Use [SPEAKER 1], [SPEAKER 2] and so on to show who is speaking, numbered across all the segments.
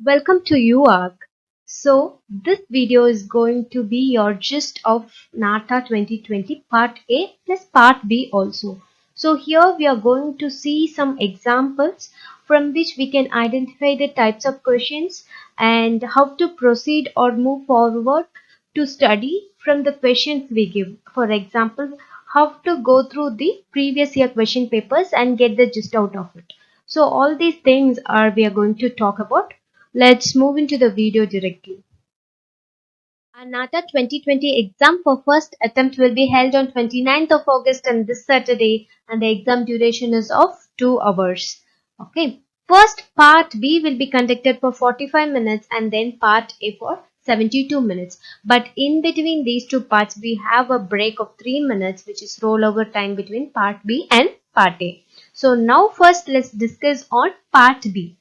[SPEAKER 1] Welcome to UARC. So, this video is going to be your gist of NATA 2020 Part A plus Part B also. So, here we are going to see some examples from which we can identify the types of questions and how to proceed or move forward to study from the questions we give. For example, how to go through the previous year question papers and get the gist out of it. So, all these things are we are going to talk about. Let's move into the video directly. Our NATA 2020 exam for first attempt will be held on 29th of August and this Saturday, and the exam duration is of 2 hours. Okay. First part B will be conducted for 45 minutes and then part A for 72 minutes. But in between these two parts, we have a break of 3 minutes, which is rollover time between part B and part A. So now first let's discuss on part B.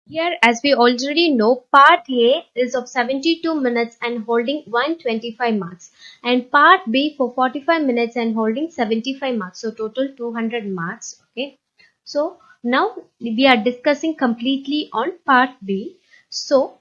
[SPEAKER 1] Here, as we already know, part A is of 72 minutes and holding 125 marks, and part B for 45 minutes and holding 75 marks. So total 200 marks. Okay. So now we are discussing completely on part B. So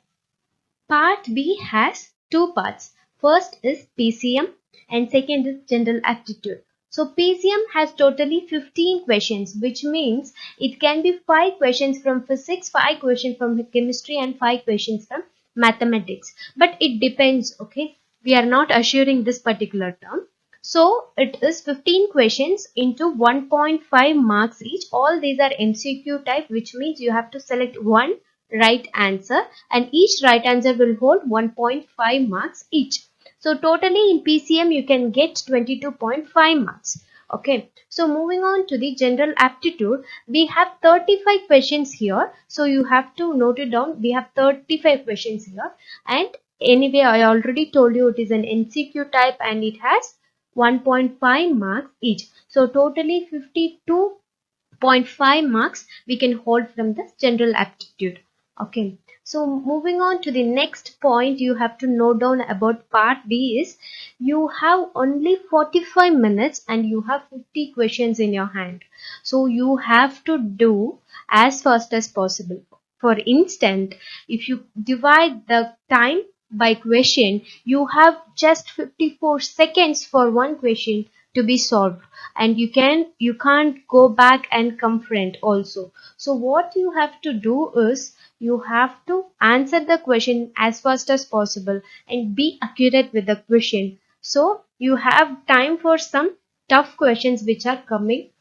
[SPEAKER 1] part B has two parts. First is PCM and second is general aptitude. So PCM has totally 15 questions, which means it can be 5 questions from physics, 5 questions from chemistry and 5 questions from mathematics. But it depends, okay? We are not assuring this particular term. So it is 15 questions into 1.5 marks each. All these are MCQ type, which means you have to select one right answer and each right answer will hold 1.5 marks each. So totally in PCM you can get 22.5 marks. Okay, so moving on to the general aptitude, we have 35 questions here. So you have to note it down. We have 35 questions here, and anyway I already told you it is an MCQ type and it has 1.5 marks each. So totally 52.5 marks we can hold from the general aptitude. Okay, so moving on to the next point you have to note down about part B is you have only 45 minutes and you have 50 questions in your hand. So you have to do as fast as possible. For instance, if you divide the time by question, you have just 54 seconds for one question to be solved, and you can't go back and confront also. So what you have to do is you have to answer the question as fast as possible and be accurate with the question. So you have time for some tough questions which are coming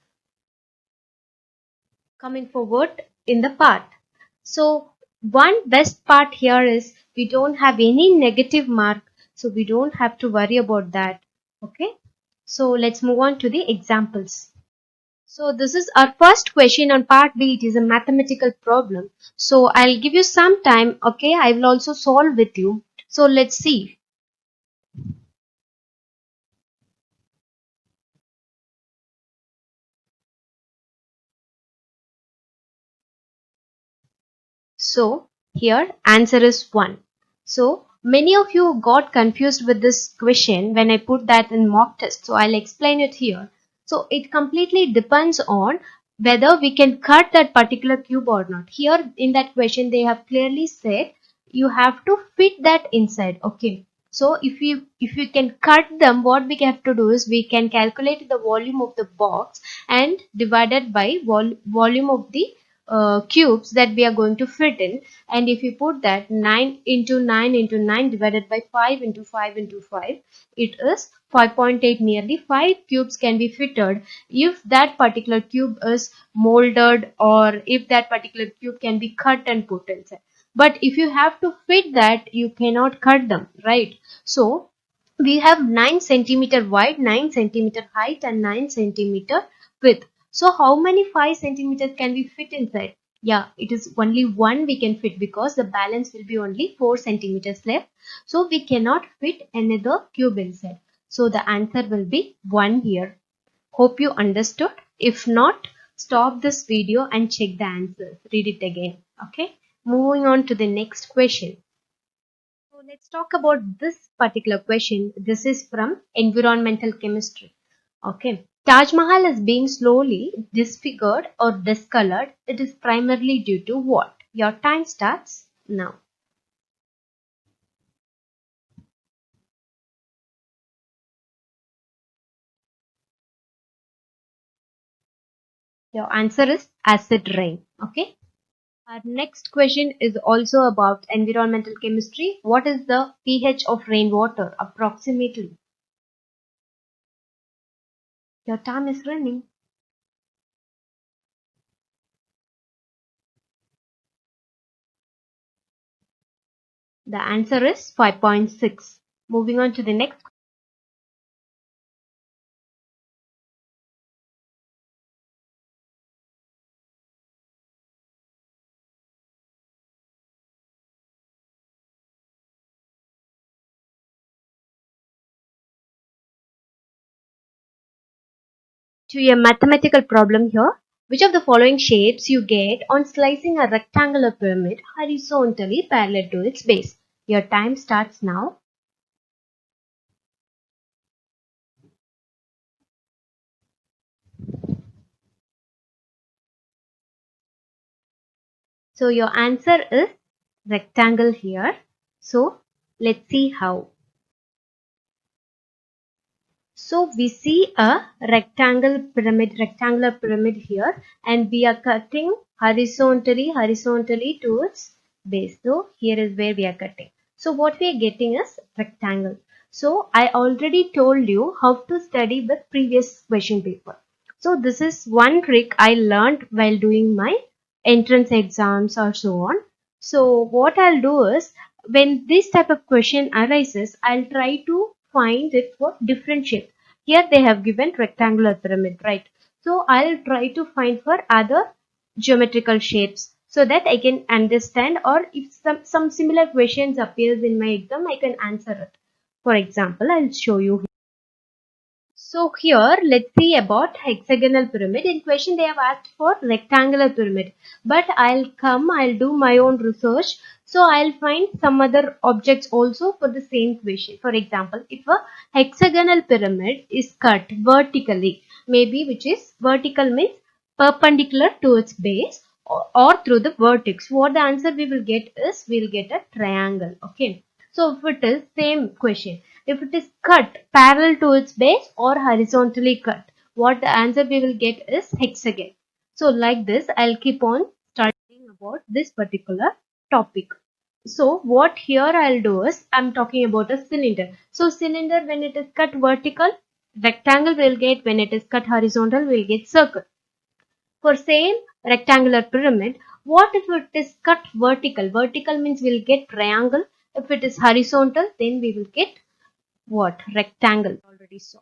[SPEAKER 1] forward in the part. So one best part here is we don't have any negative mark, so we don't have to worry about that. Okay, so let's move on to the examples. So this is our first question on part B. It is a mathematical problem. So I'll give you some time. Okay, I will also solve with you. So let's see. So here answer is 1. So many of you got confused with this question when I put that in mock test. So I'll explain it here. So it completely depends on whether we can cut that particular cube or not. Here in that question they have clearly said you have to fit that inside. Okay. So if you can cut them, what we have to do is we can calculate the volume of the box and divided by volume of the cubes that we are going to fit in, and if you put that 9 into 9 into 9 divided by 5 into 5 into 5, it is 5.8. Nearly 5 cubes can be fitted if that particular cube is molded or if that particular cube can be cut and put inside. But if you have to fit that, you cannot cut them, right? So we have 9 centimeter wide, 9 centimeter height and 9 centimeter width. So how many 5 centimeters can we fit inside? Yeah, it is only one we can fit because the balance will be only 4 centimeters left. So we cannot fit another cube inside. So the answer will be 1 here. Hope you understood. If not, stop this video and check the answers. Read it again. Okay. Moving on to the next question. So let's talk about this particular question. This is from environmental chemistry. Okay. Taj Mahal is being slowly disfigured or discolored. It is primarily due to what? Your time starts now. Your answer is acid rain. Okay. Our next question is also about environmental chemistry. What is the pH of rainwater approximately? Your time is running. The answer is 5.6. Moving on to the next. To a mathematical problem here. Which of the following shapes you get on slicing a rectangular pyramid horizontally parallel to its base? Your time starts now. So your answer is rectangle here. So let's see how. So we see a rectangular pyramid here, and we are cutting horizontally to its base. So here is where we are cutting. So what we are getting is rectangle. So I already told you how to study with previous question paper. So this is one trick I learned while doing my entrance exams or so on. So what I'll do is when this type of question arises, I'll try to find it for different shape. Here they have given rectangular pyramid, right? So I'll try to find for other geometrical shapes so that I can understand, or if some similar questions appears in my exam, I can answer it. For example, I'll show you. So here let's see about hexagonal pyramid. In question they have asked for rectangular pyramid, but I'll do my own research. So I'll find some other objects also for the same question. For example, if a hexagonal pyramid is cut vertically, maybe which is vertical means perpendicular to its base, or through the vertex, what the answer we will get is we'll get a triangle. Okay. So if it is same question, if it is cut parallel to its base or horizontally cut, what the answer we will get is hexagon. So like this, I'll keep on studying about this particular topic. So what here I'll do is, I'm talking about a cylinder. So cylinder, when it is cut vertical, rectangle will get, when it is cut horizontal, will get circle. For same rectangular pyramid, what if it is cut vertical? Vertical means we'll get triangle. If it is horizontal, then we will get what? Rectangle. Already saw.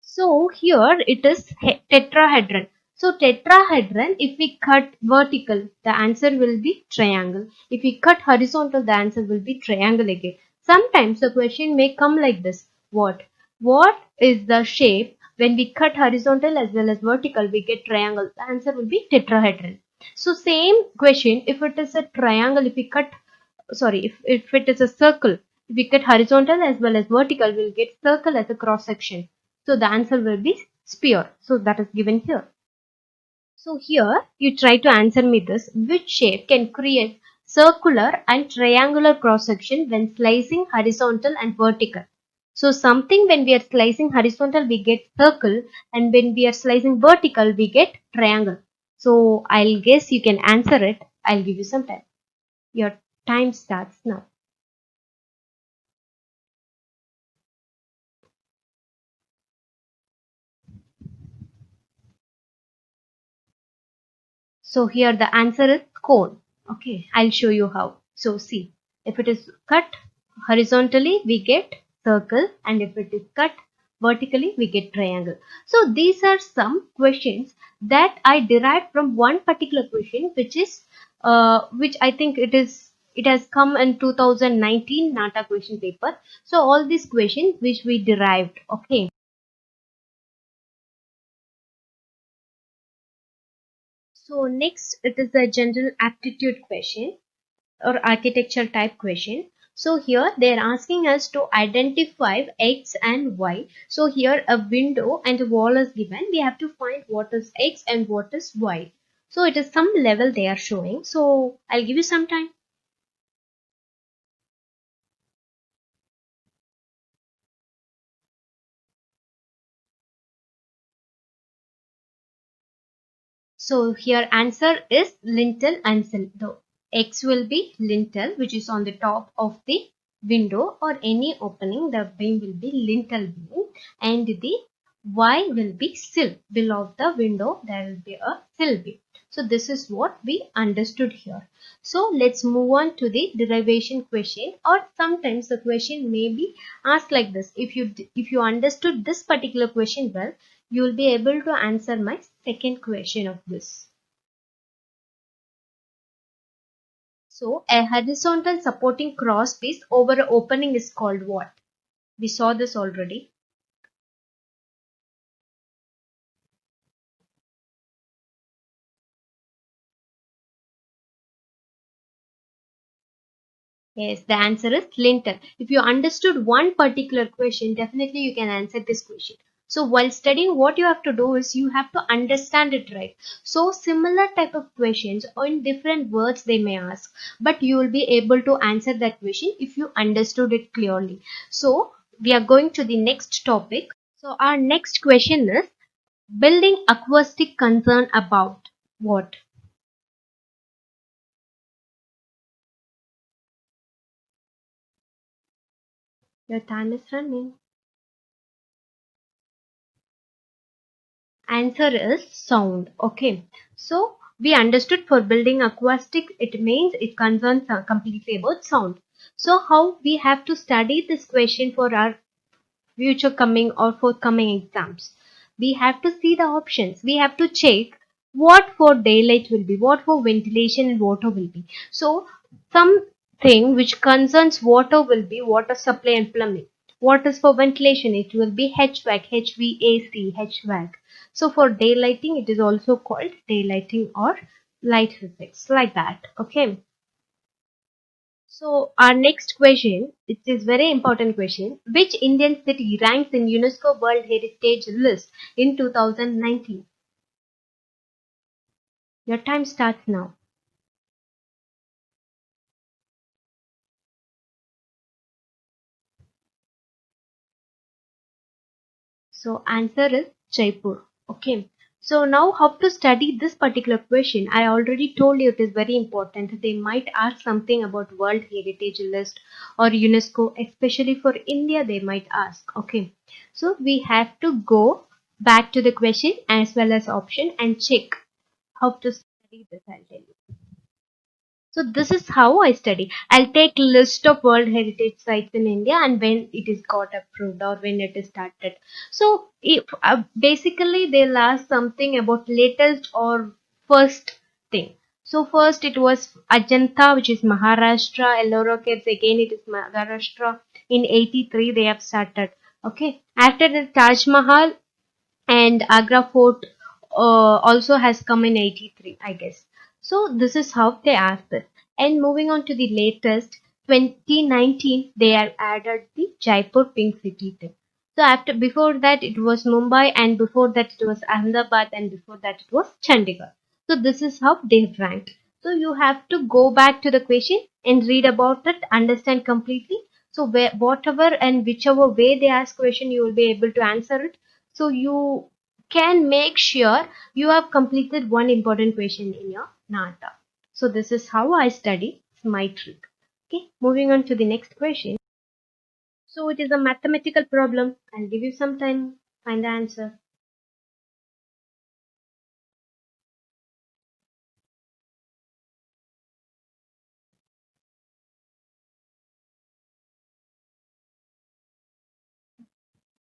[SPEAKER 1] So here it is tetrahedron. So tetrahedron, if we cut vertical, the answer will be triangle. If we cut horizontal, the answer will be triangle again. Sometimes the question may come like this. What? What is the shape when we cut horizontal as well as vertical, we get triangle? The answer will be tetrahedron. So same question, if it is a triangle, if we cut, sorry, if it is a circle, if we cut horizontal as well as vertical, we'll get circle as a cross section. So the answer will be sphere. So that is given here. So here you try to answer me this. Which shape can create circular and triangular cross section when slicing horizontal and vertical? So something when we are slicing horizontal we get circle, and when we are slicing vertical we get triangle. So I'll guess you can answer it. I'll give you some time. Your time starts now. So here the answer is cone. Okay, I'll show you how. So see, if it is cut horizontally, we get circle, and if it is cut vertically, we get triangle. So these are some questions that I derived from one particular question, which I think it has come in 2019 NATA question paper. So all these questions which we derived. Okay. So next it is a general aptitude question or architecture type question. So here they are asking us to identify X and Y. So here a window and a wall is given. We have to find what is X and what is Y. So it is some level they are showing. So I'll give you some time. So here answer is lintel and sill. The X will be lintel, which is on the top of the window or any opening. The beam will be lintel beam, and the Y will be sill. Below the window there will be a sill beam. So this is what we understood here. So let's move on to the derivation question, or sometimes the question may be asked like this. If you understood this particular question well, you will be able to answer my second question of this. So a horizontal supporting cross piece over an opening is called what? We saw this already. Yes, the answer is lintel. If you understood one particular question, definitely you can answer this question. So while studying, what you have to do is you have to understand it right. So similar type of questions or in different words they may ask, but you will be able to answer that question if you understood it clearly. So we are going to the next topic. So our next question is building acoustic concern about what? Your time is running. Answer is sound. Okay. So we understood for building acoustic, it means it concerns completely about sound. So how we have to study this question for our future coming or forthcoming exams? We have to see the options. We have to check what for daylight will be, what for ventilation and water will be. So something which concerns water will be water supply and plumbing. What is for ventilation? It will be HVAC, HVAC, HVAC. So for daylighting, it is also called daylighting or light physics, like that. Okay. So our next question, it is very important question. Which Indian city ranks in UNESCO World Heritage List in 2019? Your time starts now. So answer is Jaipur. Okay. So now how to study this particular question? I already told you it is very important. They might ask something about World Heritage List or UNESCO, especially for India they might ask. Okay. So we have to go back to the question as well as option and check how to study this. I'll tell you. So this is how I study. I'll take list of World Heritage Sites in India and when it is got approved or when it is started. So if basically they'll ask something about latest or first thing. So first it was Ajanta, which is Maharashtra. Ellora Caves, again it is Maharashtra. In 83 they have started. Okay. After the Taj Mahal and Agra Fort also has come in 83, I guess. So this is how they asked it. And moving on to the latest, 2019, they have added the Jaipur Pink City thing. So after before that it was Mumbai, and before that it was Ahmedabad, and before that it was Chandigarh. So this is how they've ranked. So you have to go back to the question and read about it, understand completely. So whatever and whichever way they ask question, you will be able to answer it. So you can make sure you have completed one important question in your NATA. So this is how I study. It's my trick. Okay, moving on to the next question. So it is a mathematical problem. I'll give you some time to find the answer.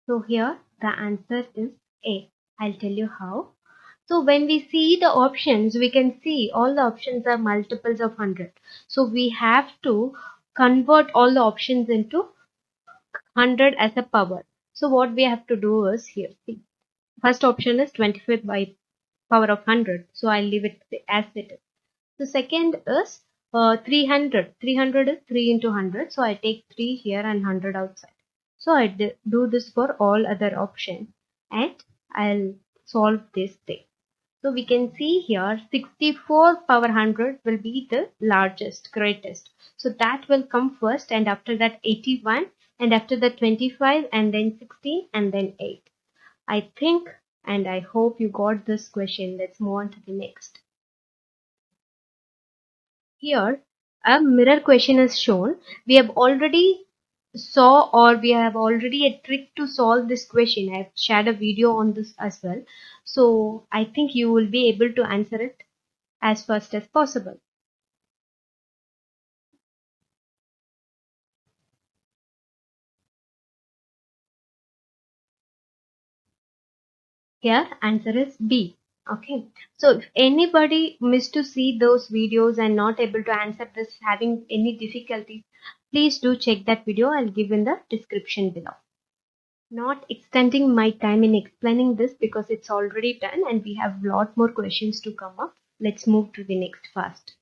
[SPEAKER 1] So here the answer is A. I'll tell you how. So when we see the options, we can see all the options are multiples of 100. So we have to convert all the options into 100 as a power. So what we have to do is here. See, first option is 25 by power of 100. So I'll leave it as it is. The second is 300. 300 is 3 into 100. So I take 3 here and 100 outside. So I do this for all other options and I'll solve this thing. So we can see here 64 power 100 will be the largest, greatest. So that will come first, and after that 81, and after that 25, and then 16, and then 8. I think and I hope you got this question. Let's move on to the next. Here, a mirror question is shown. We have already saw or we have already a trick to solve this question. I have shared a video on this as well. So I think you will be able to answer it as fast as possible. Here, answer is B. Okay. So if anybody missed to see those videos and not able to answer this, having any difficulties, please do check that video. I'll give in the description below. Not extending my time in explaining this because it's already done and we have a lot more questions to come up. Let's move to the next fast.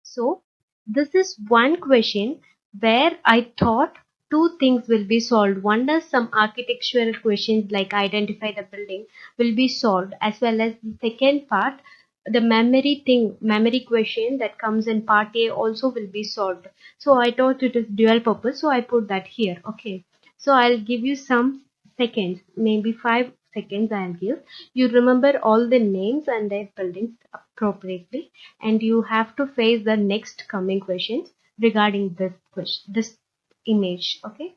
[SPEAKER 1] So this is one question where I thought two things will be solved. One is some architectural questions like identify the building will be solved, as well as the second part, the memory question that comes in part A also will be solved. So I thought it is dual purpose, so I put that here. Okay. So I'll give you some seconds, maybe 5 seconds I'll give. You remember all the names and their buildings appropriately, and you have to face the next coming questions regarding this question, this image. Okay.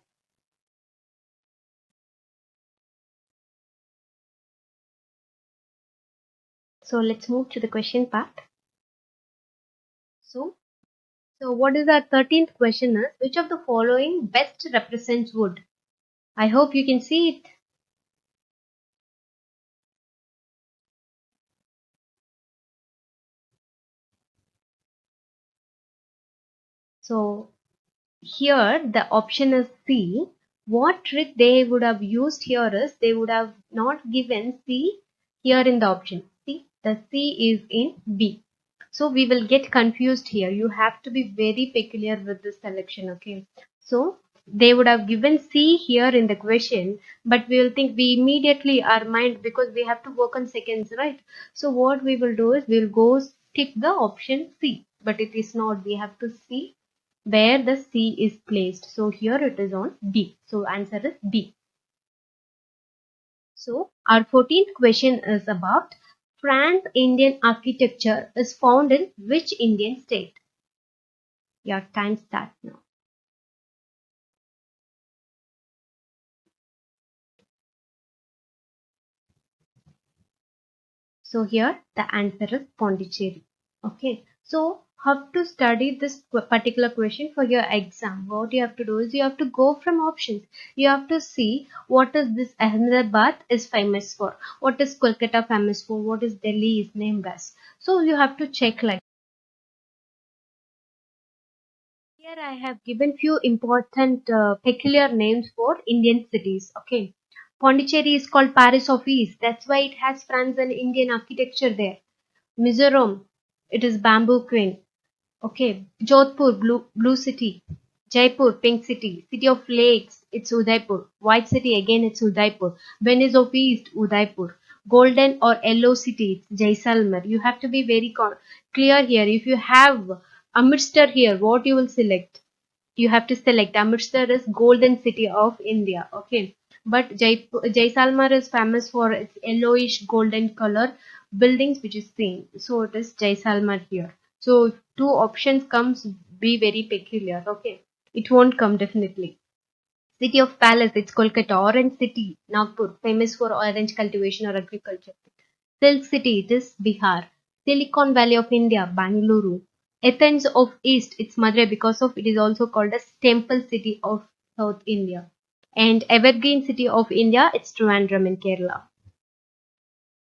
[SPEAKER 1] So let's move to the question part. So, so what is our 13th question is, which of the following best represents wood? I hope you can see it. So here the option is C. What trick they would have used here is they would have not given C here in the option. See, the C is in B. So we will get confused here. You have to be very peculiar with this selection, okay? So they would have given C here in the question, but we will think we immediately our mind, because we have to work on seconds, right? So what we will do is we'll go tick the option C, but it is not. We have to see where the C is placed. So here it is on B. So answer is B. So our 14th question is about France Indian architecture is found in which Indian state? Your time starts now. So here the answer is Pondicherry. Okay. So how to study this particular question for your exam? What you have to do is you have to go from options. You have to see what is this Ahmedabad is famous for, what is Kolkata famous for, what is Delhi is named as. So you have to check like. Here I have given few important peculiar names for Indian cities. Okay. Pondicherry is called Paris of East. That's why it has France and Indian architecture there. Mizoram, it is Bamboo Queen. Okay. Jodhpur, Blue City. Jaipur, Pink City. City of Lakes, it's Udaipur. White City, again it's Udaipur. Venice of East, Udaipur. Golden or Yellow City, it's Jaisalmer. You have to be very clear here. If you have Amritsar here, what you will select? You have to select Amritsar is golden city of India. Okay. But Jaisalmer is famous for its yellowish golden color buildings which is seen. So it is Jaisalmer here. So if two options comes, be very peculiar. Okay. It won't come definitely. City of Palace, it's Kolkata. Orange City, Nagpur, famous for orange cultivation or agriculture. Silk City, it is Bihar. Silicon Valley of India, Bangalore. Athens of East, it's Madurai because of it is also called as Temple City of South India. And Evergreen City of India, it's Trivandrum in Kerala.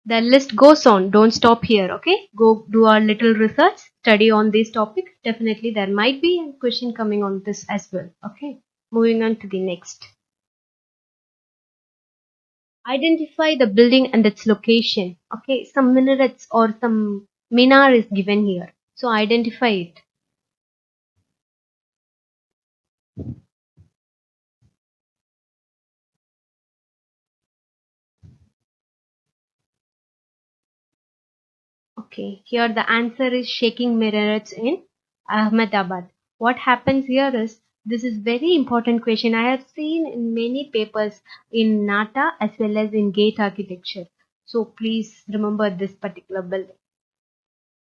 [SPEAKER 1] The list goes on. Don't stop here, okay? Go do a little research, study on this topic. Definitely there might be a question coming on this as well, okay? Moving on to the next. Identify the building and its location. Okay, some minarets or some minar is given here. So identify it. Okay, here the answer is shaking minarets in Ahmedabad. What happens here is This is very important question. I have seen in many papers in NATA as well as in gate architecture. So please remember this particular building.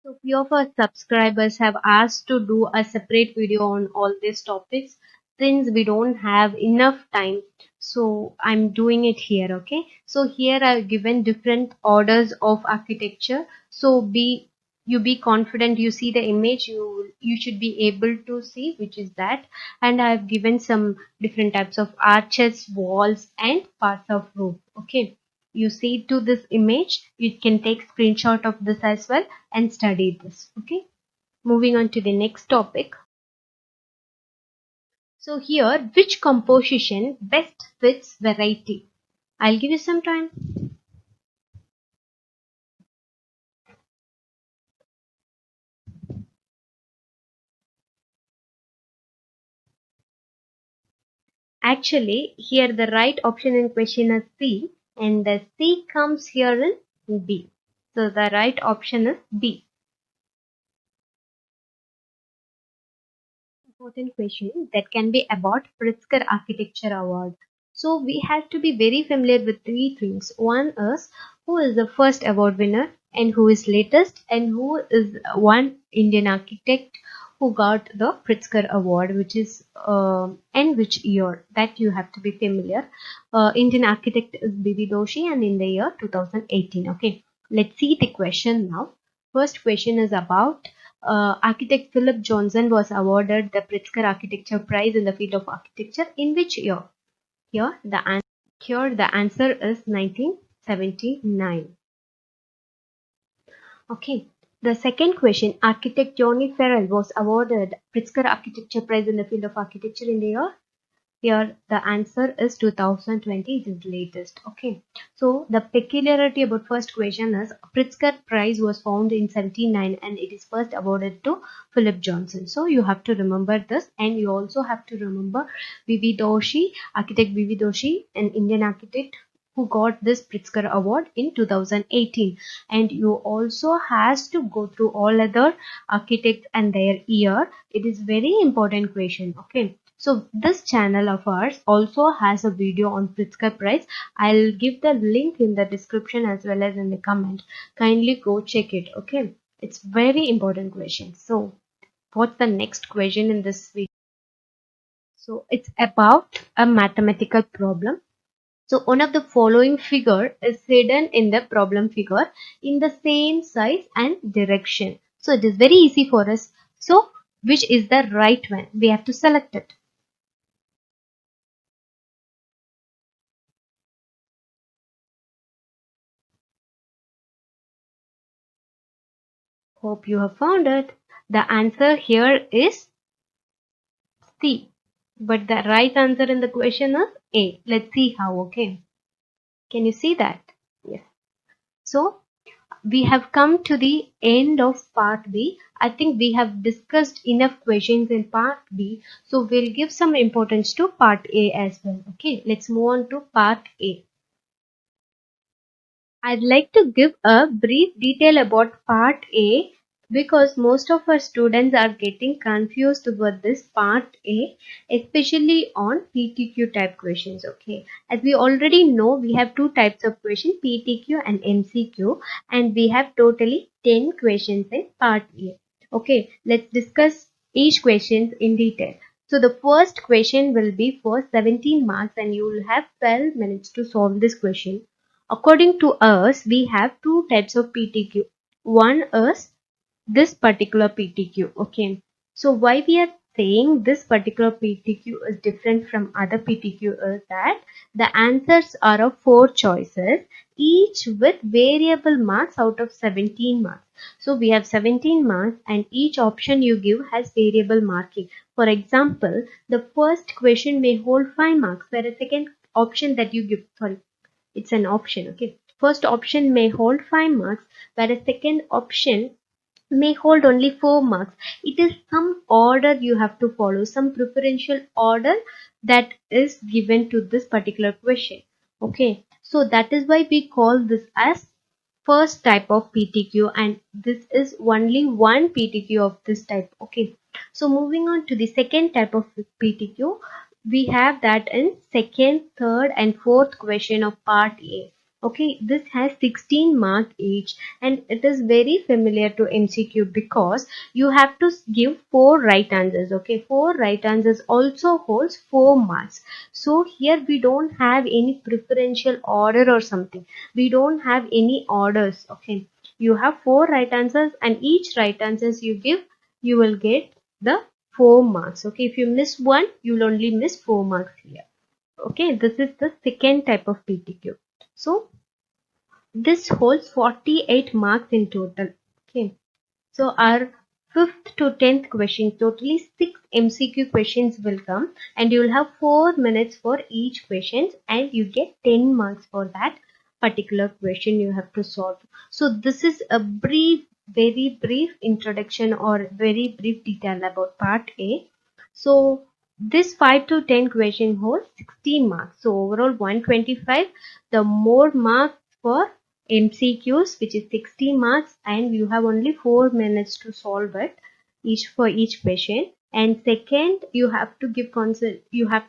[SPEAKER 1] So few of our subscribers have asked to do a separate video on all these topics. Since we don't have enough time, so I'm doing it here. Okay, so here I've given different orders of architecture. So be confident. You see the image, you should be able to see which is that. And I've given some different types of arches, walls, and parts of roof. Okay, you see to this image, you can take screenshot of this as well and study this. Okay, moving on to the next topic. So here, which composition best fits variety? I'll give you some time. Actually, here the right option in question is C, and the C comes here in B. So the right option is B. Important question that can be about Pritzker Architecture Award. So we have to be very familiar with three things. One is who is the first award winner and who is latest and who is one Indian architect who got the Pritzker Award, which is and which year, that you have to be familiar. Indian architect is B.V. Doshi and in the year 2018. Okay, let's see the question now. First question is about architect Philip Johnson was awarded the Pritzker Architecture Prize in the field of architecture in which year? Here the answer is 1979. Okay. The second question, architect Johnny Farrell was awarded Pritzker Architecture Prize in the field of architecture in the year. Here the answer is 2020. It is latest. Okay. So the peculiarity about first question is Pritzker Prize was found in 79 and it is first awarded to Philip Johnson. So you have to remember this, and you also have to remember V.V. Doshi, architect V.V. Doshi, an Indian architect who got this Pritzker Award in 2018. And you also has to go through all other architects and their year. It is very important question. Okay. So this channel of ours also has a video on Pritzker Prize. I'll give the link in the description as well as in the comment. Kindly go check it. Okay. It's very important question. So what's the next question in this video? So it's about a mathematical problem. So one of the following figure is hidden in the problem figure in the same size and direction. So it is very easy for us. So which is the right one? We have to select it. Hope you have found it. The answer here is C. But the right answer in the question is A. Let's see how. Okay. Can you see that? Yes. So we have come to the end of part B. I think we have discussed enough questions in part B. So we'll give some importance to part A as well. Okay. Let's move on to part A. I'd like to give a brief detail about part A because most of our students are getting confused about this part A, especially on PTQ type questions. Okay, as we already know, we have two types of questions, PTQ and MCQ, and we have totally 10 questions in part A. Okay, let's discuss each question in detail. So the first question will be for 17 marks and you will have 12 minutes to solve this question. According to us, we have two types of PTQ. One is this particular PTQ. Okay. So why we are saying this particular PTQ is different from other PTQ is that the answers are of 4 choices, each with variable marks out of 17 marks. So we have 17 marks and each option you give has variable marking. For example, the first question may hold 5 marks, whereas second option that you give, it's an option. Okay, first option may hold 5 marks whereas second option may hold only 4 marks. It is some order you have to follow, some preferential order that is given to this particular question. Okay, so that is why we call this as first type of PTQ, and this is only one PTQ of this type. Okay, So moving on to the second type of PTQ, we have that in second, third and fourth question of part A. Okay, this has 16 mark each and it is very familiar to MCQ because you have to give 4 right answers. Okay, 4 right answers also holds 4 marks. So here we don't have any preferential order or something. We don't have any orders. Okay, you have 4 right answers and each right answers you give, you will get the 4 marks. Okay, if you miss one, you will only miss 4 marks here. Okay, this is the second type of PTQ. So this holds 48 marks in total. Okay, so our 5th to 10th question, totally 6 MCQ questions will come and you will have 4 minutes for each question and you get 10 marks for that particular question you have to solve. So this is a brief, very brief introduction or very brief detail about part A. So this 5 to 10 question holds 16 marks. So overall 125. The more marks for MCQs, which is 60 marks, and you have only 4 minutes to solve it each for each question. And second, you have to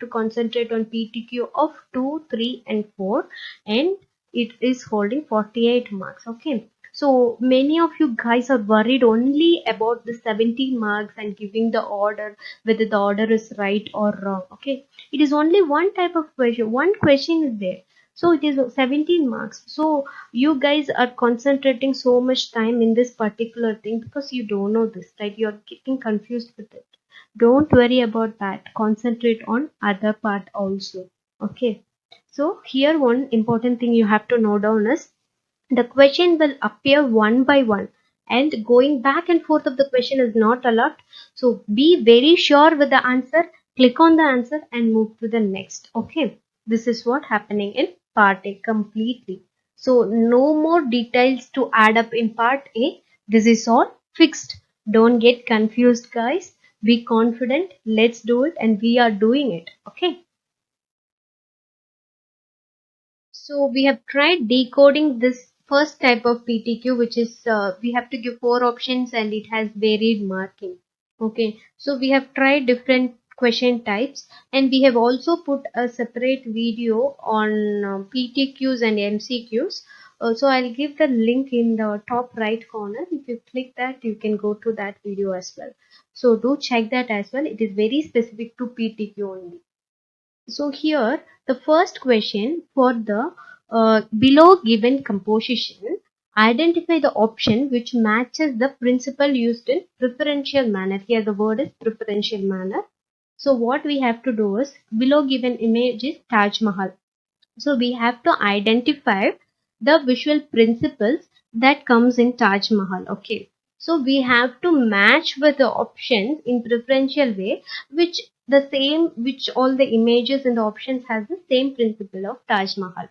[SPEAKER 1] concentrate on PTQ of 2, 3 and 4 and it is holding 48 marks. Okay. So many of you guys are worried only about the 17 marks and giving the order, whether the order is right or wrong. Okay. It is only one type of question. One question is there. So it is 17 marks. So you guys are concentrating so much time in this particular thing because you don't know this, right? You're getting confused with it. Don't worry about that. Concentrate on other part also. Okay. So here one important thing you have to note down is the question will appear one by one and going back and forth of the question is not allowed. So be very sure with the answer, click on the answer and move to the next. Okay, this is what happening in part A completely. So no more details to add up in part A. This is all fixed. Don't get confused guys. Be confident. Let's do it and we are doing it. Okay. So we have tried decoding this first type of PTQ, which is we have to give 4 options and it has varied marking. Okay, so we have tried different question types and we have also put a separate video on PTQs and MCQs. So I'll give the link in the top right corner. If you click that, you can go to that video as well. So do check that as well. It is very specific to PTQ only. So here the first question for the below given composition, identify the option which matches the principle used in preferential manner. Here the word is preferential manner. So what we have to do is below given image is Taj Mahal. So we have to identify the visual principles that comes in Taj Mahal. Okay. So we have to match with the options in preferential way, which all the images and the options has the same principle of Taj Mahal.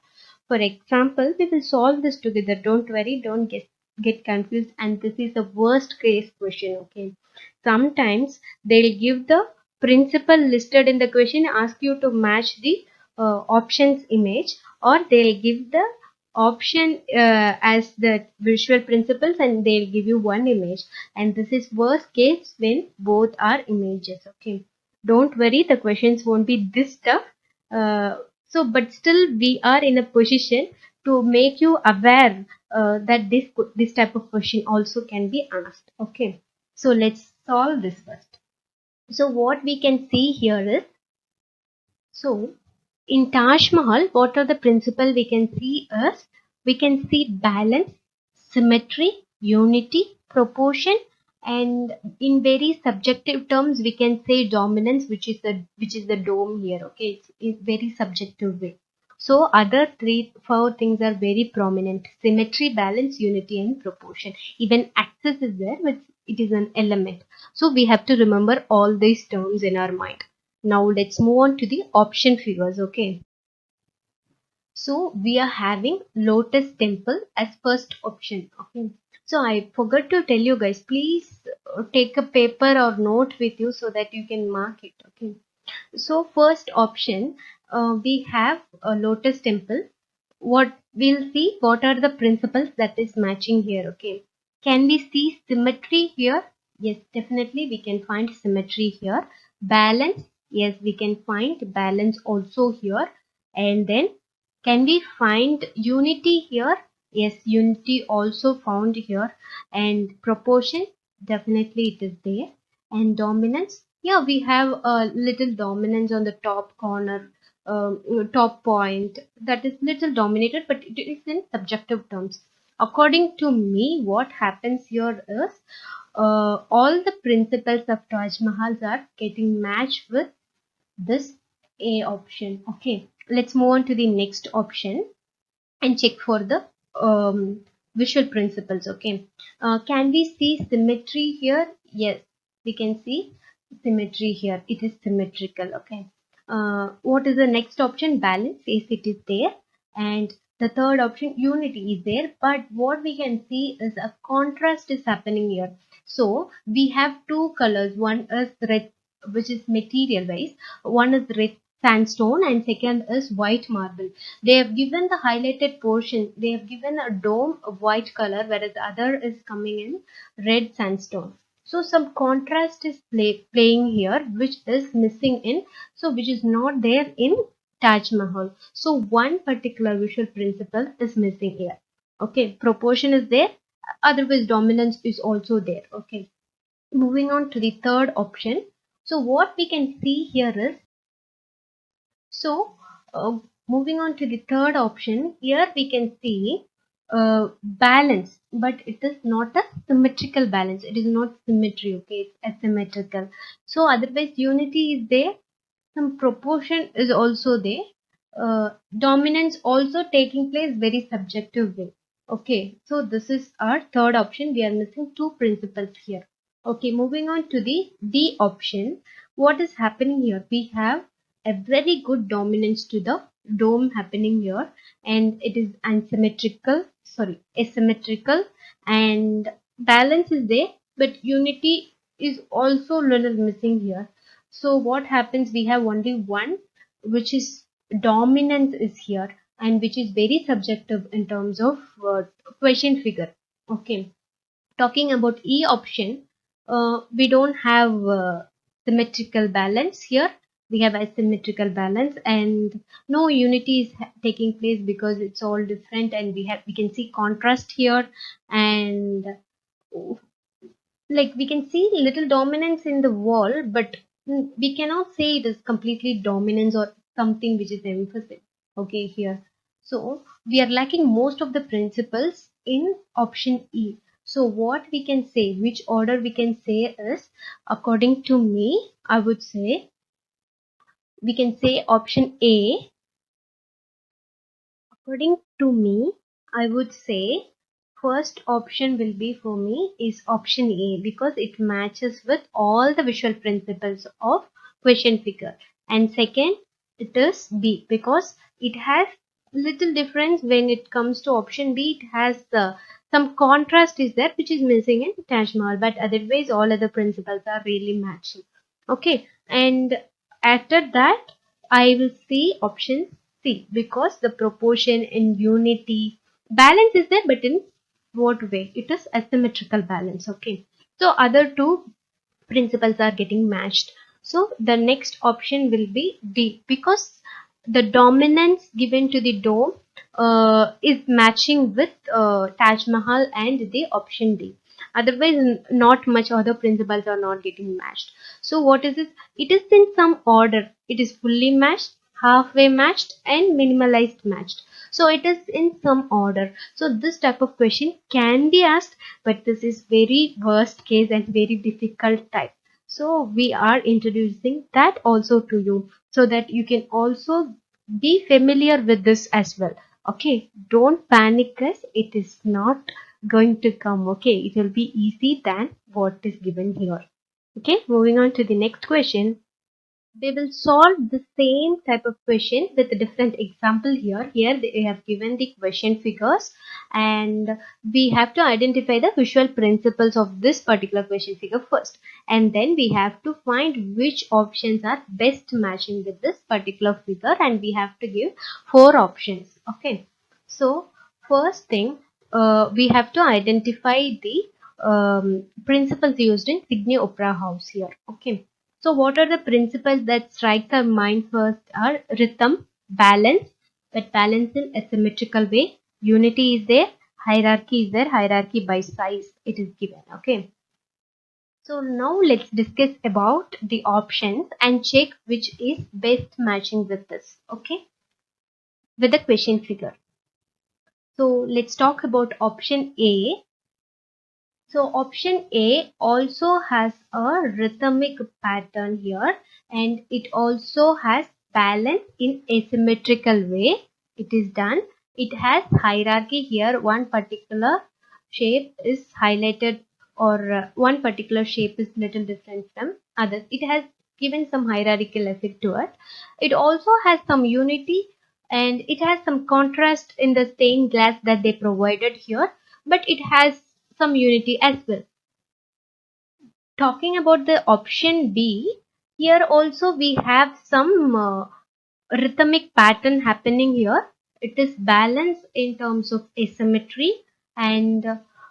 [SPEAKER 1] For example, we will solve this together. Don't worry, don't get confused. And this is the worst case question. Okay. Sometimes they'll give the principle listed in the question, ask you to match the options image, or they'll give the option as the visual principles and they'll give you one image, and this is worst case when both are images. Okay, don't worry, the questions won't be this tough. But still we are in a position to make you aware that this type of question also can be asked. Okay, so let's solve this first. So what we can see here is, so in Taj Mahal, what are the principles we can see is, we can see balance, symmetry, unity, proportion, and in very subjective terms we can say dominance, which is the dome here. Okay, it's in very subjective way. So other 4 things are very prominent: symmetry, balance, unity, and proportion. Even axis is there, but it is an element. So we have to remember all these terms in our mind. Now let's move on to the option figures. Okay. So we are having lotus temple as first option. Okay. So I forgot to tell you guys, please take a paper or note with you so that you can mark it. Okay. So first option, we have a lotus temple. What we'll see, what are the principles that is matching here. Okay. Can we see symmetry here? Yes, definitely we can find symmetry here. Balance, yes, we can find balance also here. And then can we find unity here? Yes, unity also found here. And proportion, definitely it is there. And dominance, yeah, we have a little dominance on the top corner, top point. That is little dominated, but it is in subjective terms. According to me, what happens here is all the principles of Taj Mahal are getting matched with this A option. Okay, let's move on to the next option and check for the visual principles. Okay, can we see symmetry here? Yes, we can see symmetry here. It is symmetrical. Okay, what is the next option? Balance. Yes, it is there. And the third option, unity, is there. But what we can see is a contrast is happening here. So we have two colors. One is red, which is material wise. One is red sandstone, and second is white marble. They have given the highlighted portion, they have given a dome of white color, whereas the other is coming in red sandstone. So some contrast is playing here, which is missing in, so which is not there in Taj Mahal. So one particular visual principle is missing here. Okay, proportion is there, otherwise dominance is also there. Okay, moving on to the third option. So what we can see here is, so, moving on to the third option, here we can see balance, but it is not a symmetrical balance. It is not symmetry, okay? It's asymmetrical. So, otherwise, unity is there, some proportion is also there. Dominance also taking place very subjective way. Okay, so this is our third option. We are missing two principles here. Okay, moving on to the D option. What is happening here? We have a very good dominance to the dome happening here, and it is asymmetrical, and balance is there, but unity is also little missing here. So what happens, we have only one, which is dominance is here, and which is very subjective in terms of question figure. Okay, talking about E option, we don't have symmetrical balance here. We have asymmetrical balance, and no unity is taking place because it's all different, and we can see contrast here, and like we can see little dominance in the wall, but we cannot say it is completely dominance or something which is emphasis. Okay, here. So we are lacking most of the principles in option E. So what we can say, which order we can say is, according to me, I would say we can say option A. According to me, I would say first option will be for me is option A, because it matches with all the visual principles of question figure. And second, it is B, because it has little difference when it comes to option B. It has some contrast is there which is missing in Taj Mahal, but otherwise all other principles are really matching. Okay, and after that I will see option C, because the proportion in unity balance is there, but in what way? It is asymmetrical balance. Okay, so other two principles are getting matched. So the next option will be D, because the dominance given to the dome is matching with Taj Mahal and the option D. Otherwise, not much other principles are not getting matched. So what is it? It is in some order. It is fully matched, halfway matched, and minimalized matched. So it is in some order. So this type of question can be asked, but this is very worst case and very difficult type. So we are introducing that also to you, so that you can also be familiar with this as well. Okay, don't panic guys, it is not going to come. Okay, it will be easy than what is given here. Okay, moving on to the next question. We will solve the same type of question with a different example here. Here they have given the question figures, and we have to identify the visual principles of this particular question figure first, and then we have to find which options are best matching with this particular figure, and we have to give four options. Okay, so first thing, we have to identify the principles used in Sydney Opera House here. Okay. So what are the principles that strike our mind first are rhythm, balance, but balance in a symmetrical way. Unity is there, hierarchy is there, hierarchy by size it is given. Okay. So now let's discuss about the options and check which is best matching with this. Okay. With the question figure. So let's talk about option A. So option A also has a rhythmic pattern here, and it also has balance in asymmetrical way. It is done. It has hierarchy here. One particular shape is highlighted, or one particular shape is little different from others. It has given some hierarchical effect to it. It also has some unity, and it has some contrast in the stained glass that they provided here, but it has some unity as well. Talking about the option B, here also we have some rhythmic pattern happening here. It is balanced in terms of asymmetry, and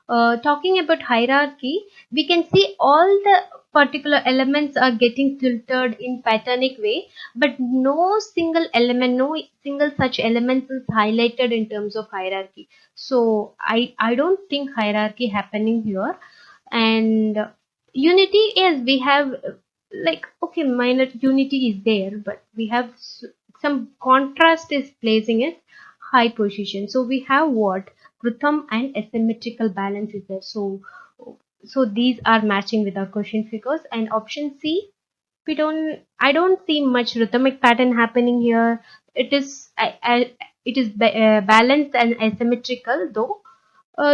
[SPEAKER 1] talking about hierarchy, we can see all the particular elements are getting filtered in patternic way, but no single element, no single such elements is highlighted in terms of hierarchy. So I don't think hierarchy happening here. And unity is, we have like, okay, minor unity is there, but we have some contrast is placing it high position. So we have what rhythm and asymmetrical balance is there. So these are matching with our question figures. And option C, I don't see much rhythmic pattern happening here. It is it is balanced and asymmetrical, though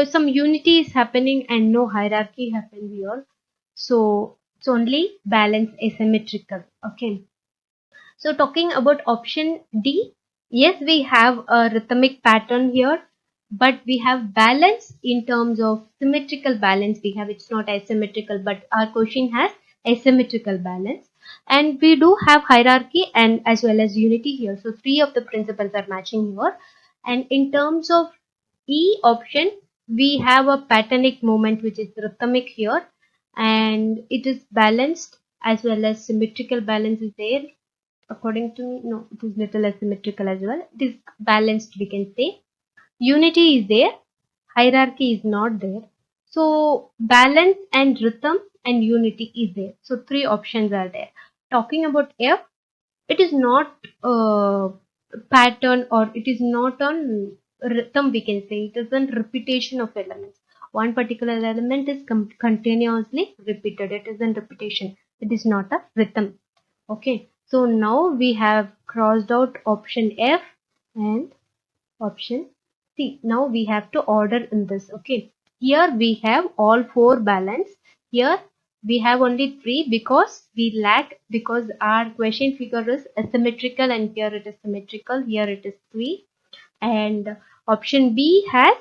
[SPEAKER 1] some unity is happening and no hierarchy happen here. So it's only balance asymmetrical. Okay. So talking about option D, yes, we have a rhythmic pattern here, but we have balance in terms of symmetrical balance. We have, it's not asymmetrical, but our question has asymmetrical balance. And we do have hierarchy and as well as unity here. So three of the principles are matching here. And in terms of E option, we have a patternic movement which is rhythmic here, and it is balanced as well as symmetrical balance is there. According to me, no, it is little asymmetrical as well. It is balanced, we can say. Unity is there, hierarchy is not there. So balance and rhythm and unity is there. So three options are there. Talking about F, it is not a pattern, or it is not on rhythm, we can say. It isn't repetition of elements. One particular element is continuously repeated. It isn't repetition. It is not a rhythm. Okay. So now we have crossed out option F and option C. Now we have to order in this. Okay. Here we have all four balance. Here we have only three because we lack, because our question figure is asymmetrical and here it is symmetrical. Here it is three. And option B has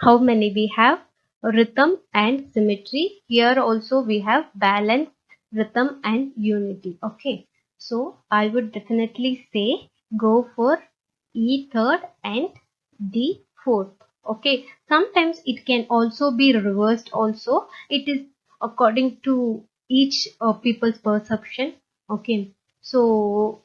[SPEAKER 1] how many? We have rhythm and symmetry. Here also we have balance, rhythm and unity. Okay. So I would definitely say go for E third and D fourth. Okay. Sometimes it can also be reversed also. It is according to each people's perception. Okay. So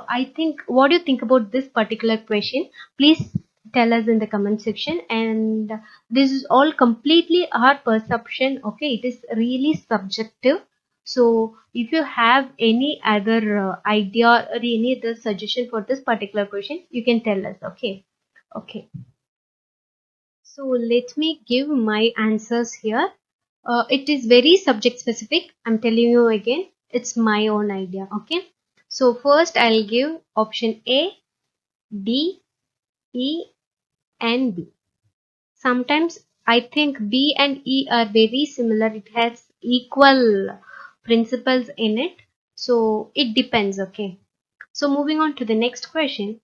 [SPEAKER 1] I think, what do you think about this particular question? Please tell us in the comment section. And this is all completely our perception. Okay, it is really subjective. So if you have any other idea or any other suggestion for this particular question, you can tell us. Okay. Okay. So let me give my answers here. It is very subject specific. I'm telling you again, it's my own idea. Okay. So first I'll give option A, D, E and B. Sometimes I think B and E are very similar. It has equal principles in it. So it depends. Okay. So moving on to the next question.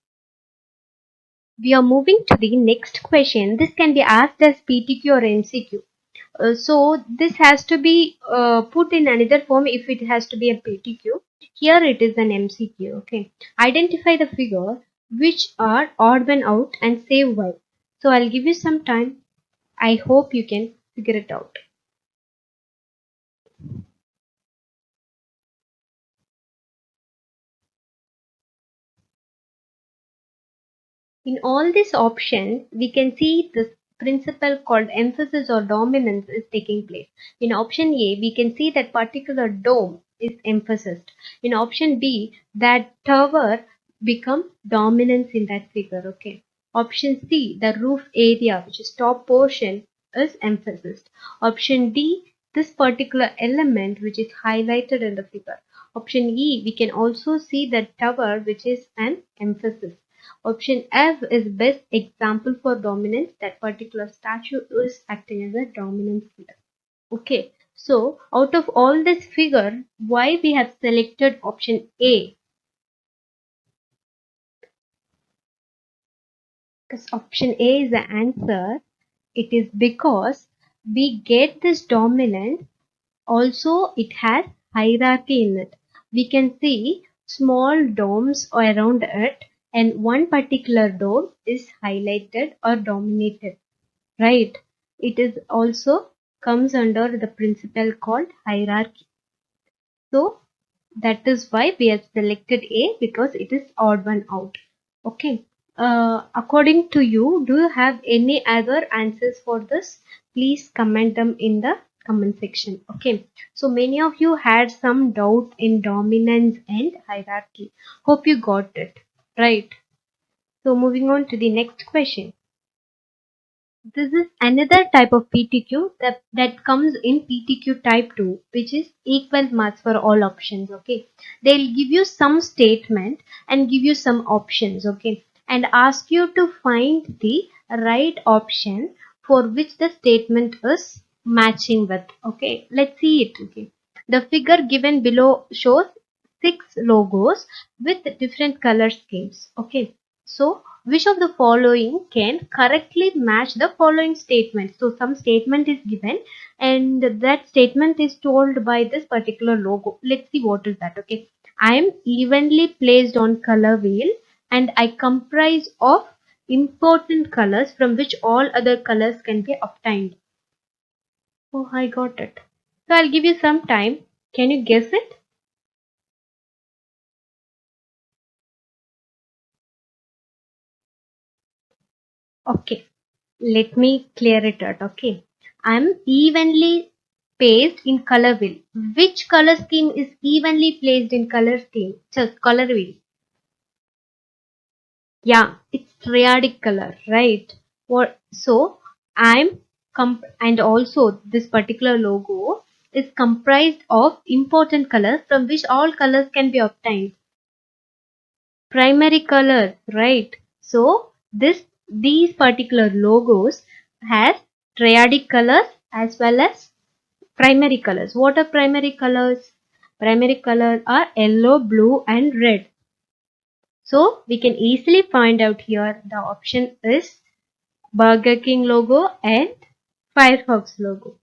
[SPEAKER 1] We are moving to the next question. This can be asked as PTQ or MCQ. So this has to be put in another form if it has to be a PTQ. Here it is an MCQ. Okay. Identify the figure which are odd one out and say why. So I'll give you some time. I hope you can figure it out. In all these options, we can see this principle called emphasis or dominance is taking place. In option A, we can see that particular dome is emphasized. In option B, that tower become dominance in that figure. Okay. Option C, the roof area, which is top portion, is emphasized. Option D, this particular element which is highlighted in the figure. Option E, we can also see the tower which is an emphasis. Option F is best example for dominance. That particular statue is acting as a dominance here. Okay. So out of all this figure, why we have selected option A? Because option A is the answer. It is because we get this dominance. Also, it has hierarchy in it. We can see small domes around it, and one particular dome is highlighted or dominated, right? It is also comes under the principle called hierarchy. So that is why we have selected A, because it is odd one out. Okay. According to you, do you have any other answers for this? Please comment them in the comment section. Okay. So many of you had some doubt in dominance and hierarchy. Hope you got it. Right. So moving on to the next question. This is another type of PTQ that comes in PTQ type 2, which is equal marks for all options. Okay. They'll give you some statement and give you some options. Okay. And ask you to find the right option for which the statement is matching with. Okay. Let's see it. Okay. The figure given below shows 6 logos with different color schemes. Okay. So which of the following can correctly match the following statement? So some statement is given and that statement is told by this particular logo. Let's see what is that. Okay. I am evenly placed on color wheel and I comprise of important colors from which all other colors can be obtained. Oh, I got it. So I'll give you some time. Can you guess it? Okay. Let me clear it out. Okay. I'm evenly placed in color wheel. Which color scheme is evenly placed in color scheme? So color wheel. Yeah, it's triadic color, right? What? So I'm and also this particular logo is comprised of important colors from which all colors can be obtained. Primary colors, right? So these particular logos has triadic colors as well as primary colors. What are primary colors? Primary colors are yellow, blue and red. So we can easily find out here the option is Burger King logo and Firefox logo.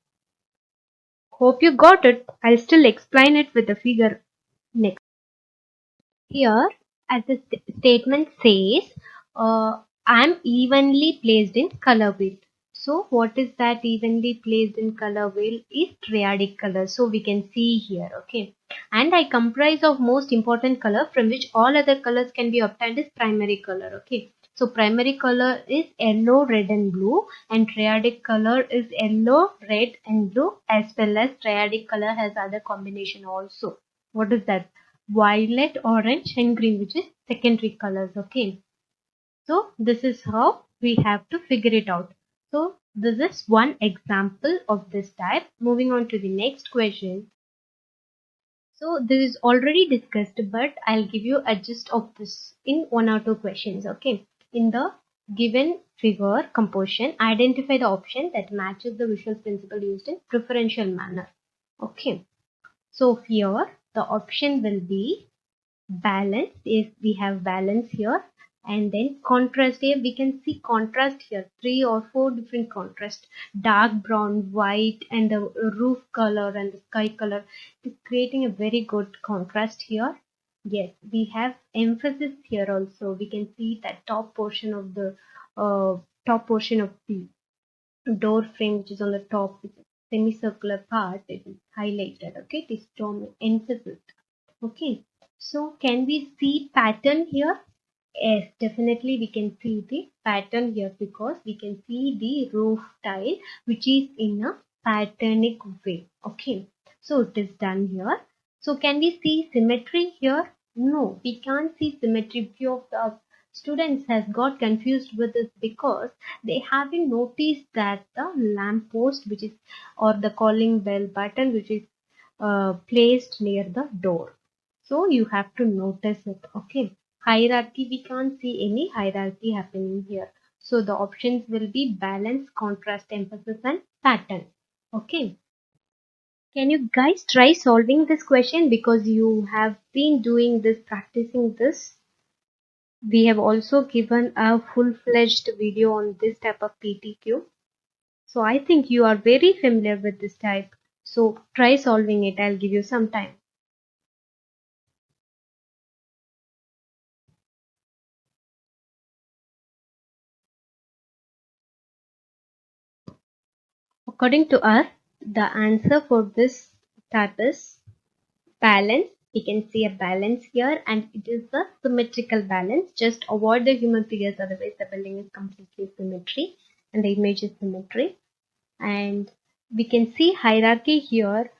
[SPEAKER 1] Hope you got it. I'll still explain it with the figure next. Here, as the statement says, I'm evenly placed in color wheel. So, what is that evenly placed in color wheel is triadic color. So, we can see here, okay. And I comprise of most important color from which all other colors can be obtained is primary color, okay. So, primary color is yellow, red and blue and triadic color is yellow, red and blue as well as triadic color has other combination also. What is that? Violet, orange and green, which is secondary colors. Okay. So this is how we have to figure it out. So this is one example of this type. Moving on to the next question. So this is already discussed, but I'll give you a gist of this in one or two questions. Okay. In the given figure composition, identify the option that matches the visual principle used in preferential manner. Okay. So here the option will be balance. If we have balance here, and then contrast, here we can see contrast here, 3 or 4 different contrast, dark brown, white and the roof color and the sky color is creating a very good contrast here. Yes, we have emphasis here also. We can see that top portion of the door frame, which is on the top, which is semicircular part, it is highlighted. Okay, this term emphasis. Okay, so can we see pattern here? Yes, definitely we can see the pattern here because we can see the roof tile which is in a patternic way. Okay, so it is done here. So can we see symmetry here? No, we can't see symmetry. Few of the students has got confused with this because they haven't noticed that the lamp post which is or the calling bell button which is placed near the door. So you have to notice it. Okay. Hierarchy, we can't see any hierarchy happening here. So the options will be balance, contrast, emphasis, and pattern. Okay. Can you guys try solving this question because you have been doing this, practicing this? We have also given a full-fledged video on this type of PTQ. So I think you are very familiar with this type. So try solving it. I'll give you some time. According to us, the answer for this type is balance. We can see a balance here and it is a symmetrical balance. Just avoid the human figures, otherwise the building is completely symmetry and the image is symmetry. And we can see hierarchy here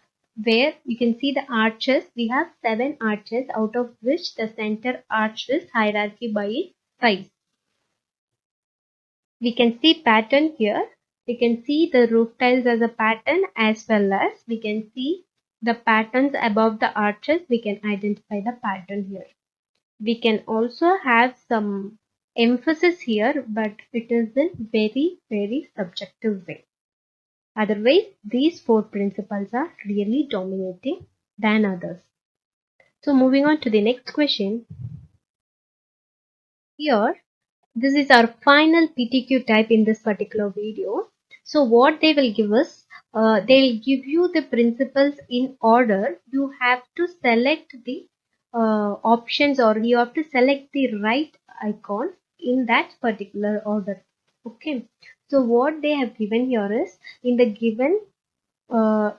[SPEAKER 1] where you can see the arches. We have 7 arches out of which the center arch is hierarchy by size. We can see pattern here. We can see the roof tiles as a pattern as well as we can see the patterns above the arches. We can identify the pattern here. We can also have some emphasis here, but it is in very subjective way. Otherwise, these 4 principles are really dominating than others. So moving on to the next question. Here, this is our final PTQ type in this particular video. So what they will give us, they'll give you the principles in order. You have to select the options or you have to select the right icon in that particular order. Okay. So what they have given here is in the given uh,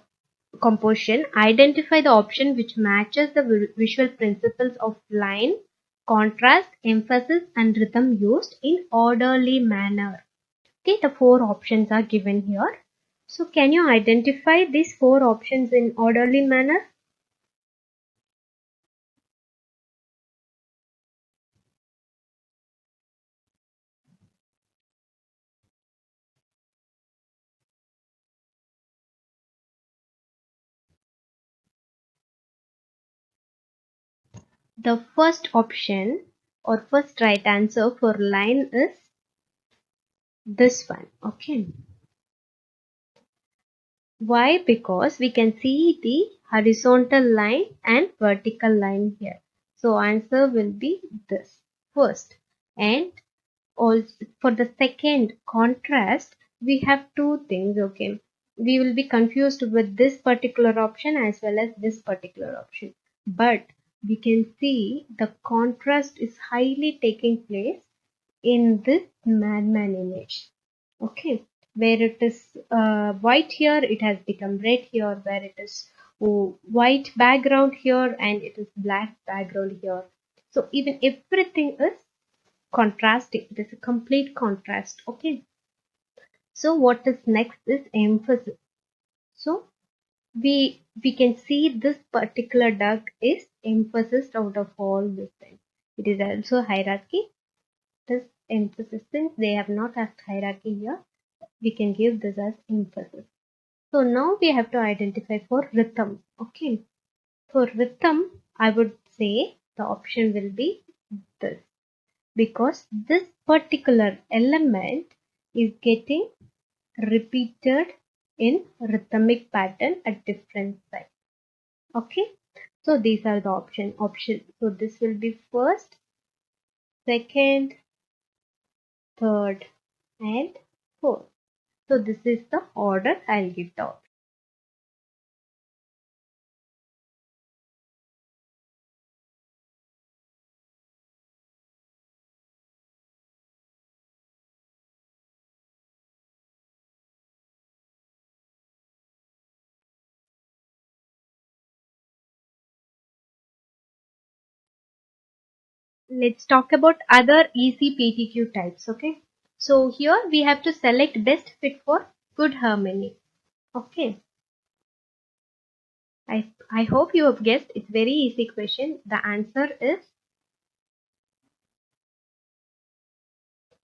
[SPEAKER 1] composition, identify the option which matches the visual principles of line, contrast, emphasis, and rhythm used in orderly manner. Okay, the 4 options are given here. So can you identify these 4 options in orderly manner? The first option or first right answer for line is this one. Okay. Why? Because we can see the horizontal line and vertical line here. So answer will be this first. And also for the second contrast, we have 2 things. Okay. We will be confused with this particular option as well as this particular option. But we can see the contrast is highly taking place in this madman image. Okay, where it is white here, it has become red here. Where it is white background here and it is black background here. So even everything is contrasting. It is a complete contrast. Okay. So what is next is emphasis. So we can see this particular duck is emphasis out of all these things. It is also hierarchy. This emphasis, since they have not asked hierarchy here, we can give this as emphasis. So now we have to identify for rhythm. Okay. For rhythm, I would say the option will be this because this particular element is getting repeated in rhythmic pattern at different sides. Okay. So these are the option. So this will be first, second, third, and fourth. So this is the order I'll give the option. let's talk about other easy PTQ types. Okay, so here we have to select best fit for good harmony. Okay, I hope you have guessed. It's very easy question. The answer is,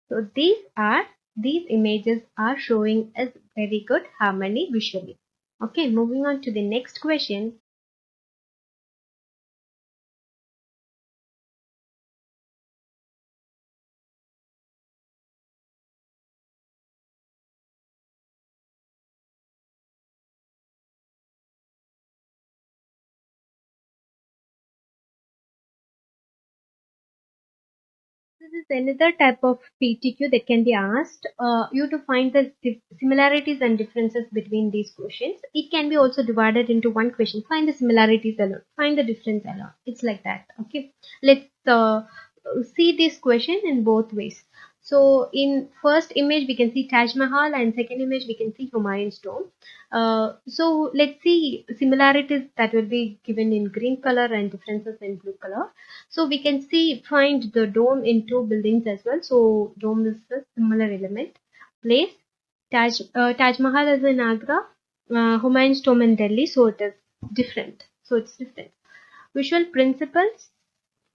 [SPEAKER 1] so these images are showing us very good harmony visually. Okay, moving on to the next question. This is another type of PTQ that can be asked you to find the similarities and differences between these questions. It can be also divided into one question. Find the similarities alone. Find the difference alone. It's like that. Okay. Let's see this question in both ways. So in first image we can see Taj Mahal and second image we can see Humayun's tomb. So let's see similarities that will be given in green color and differences in blue color. So we can see find the dome in two buildings as well. So dome is a similar element. Place Taj Mahal is in Agra, Humayun's tomb in Delhi. So it is different. So it's different. Visual principles.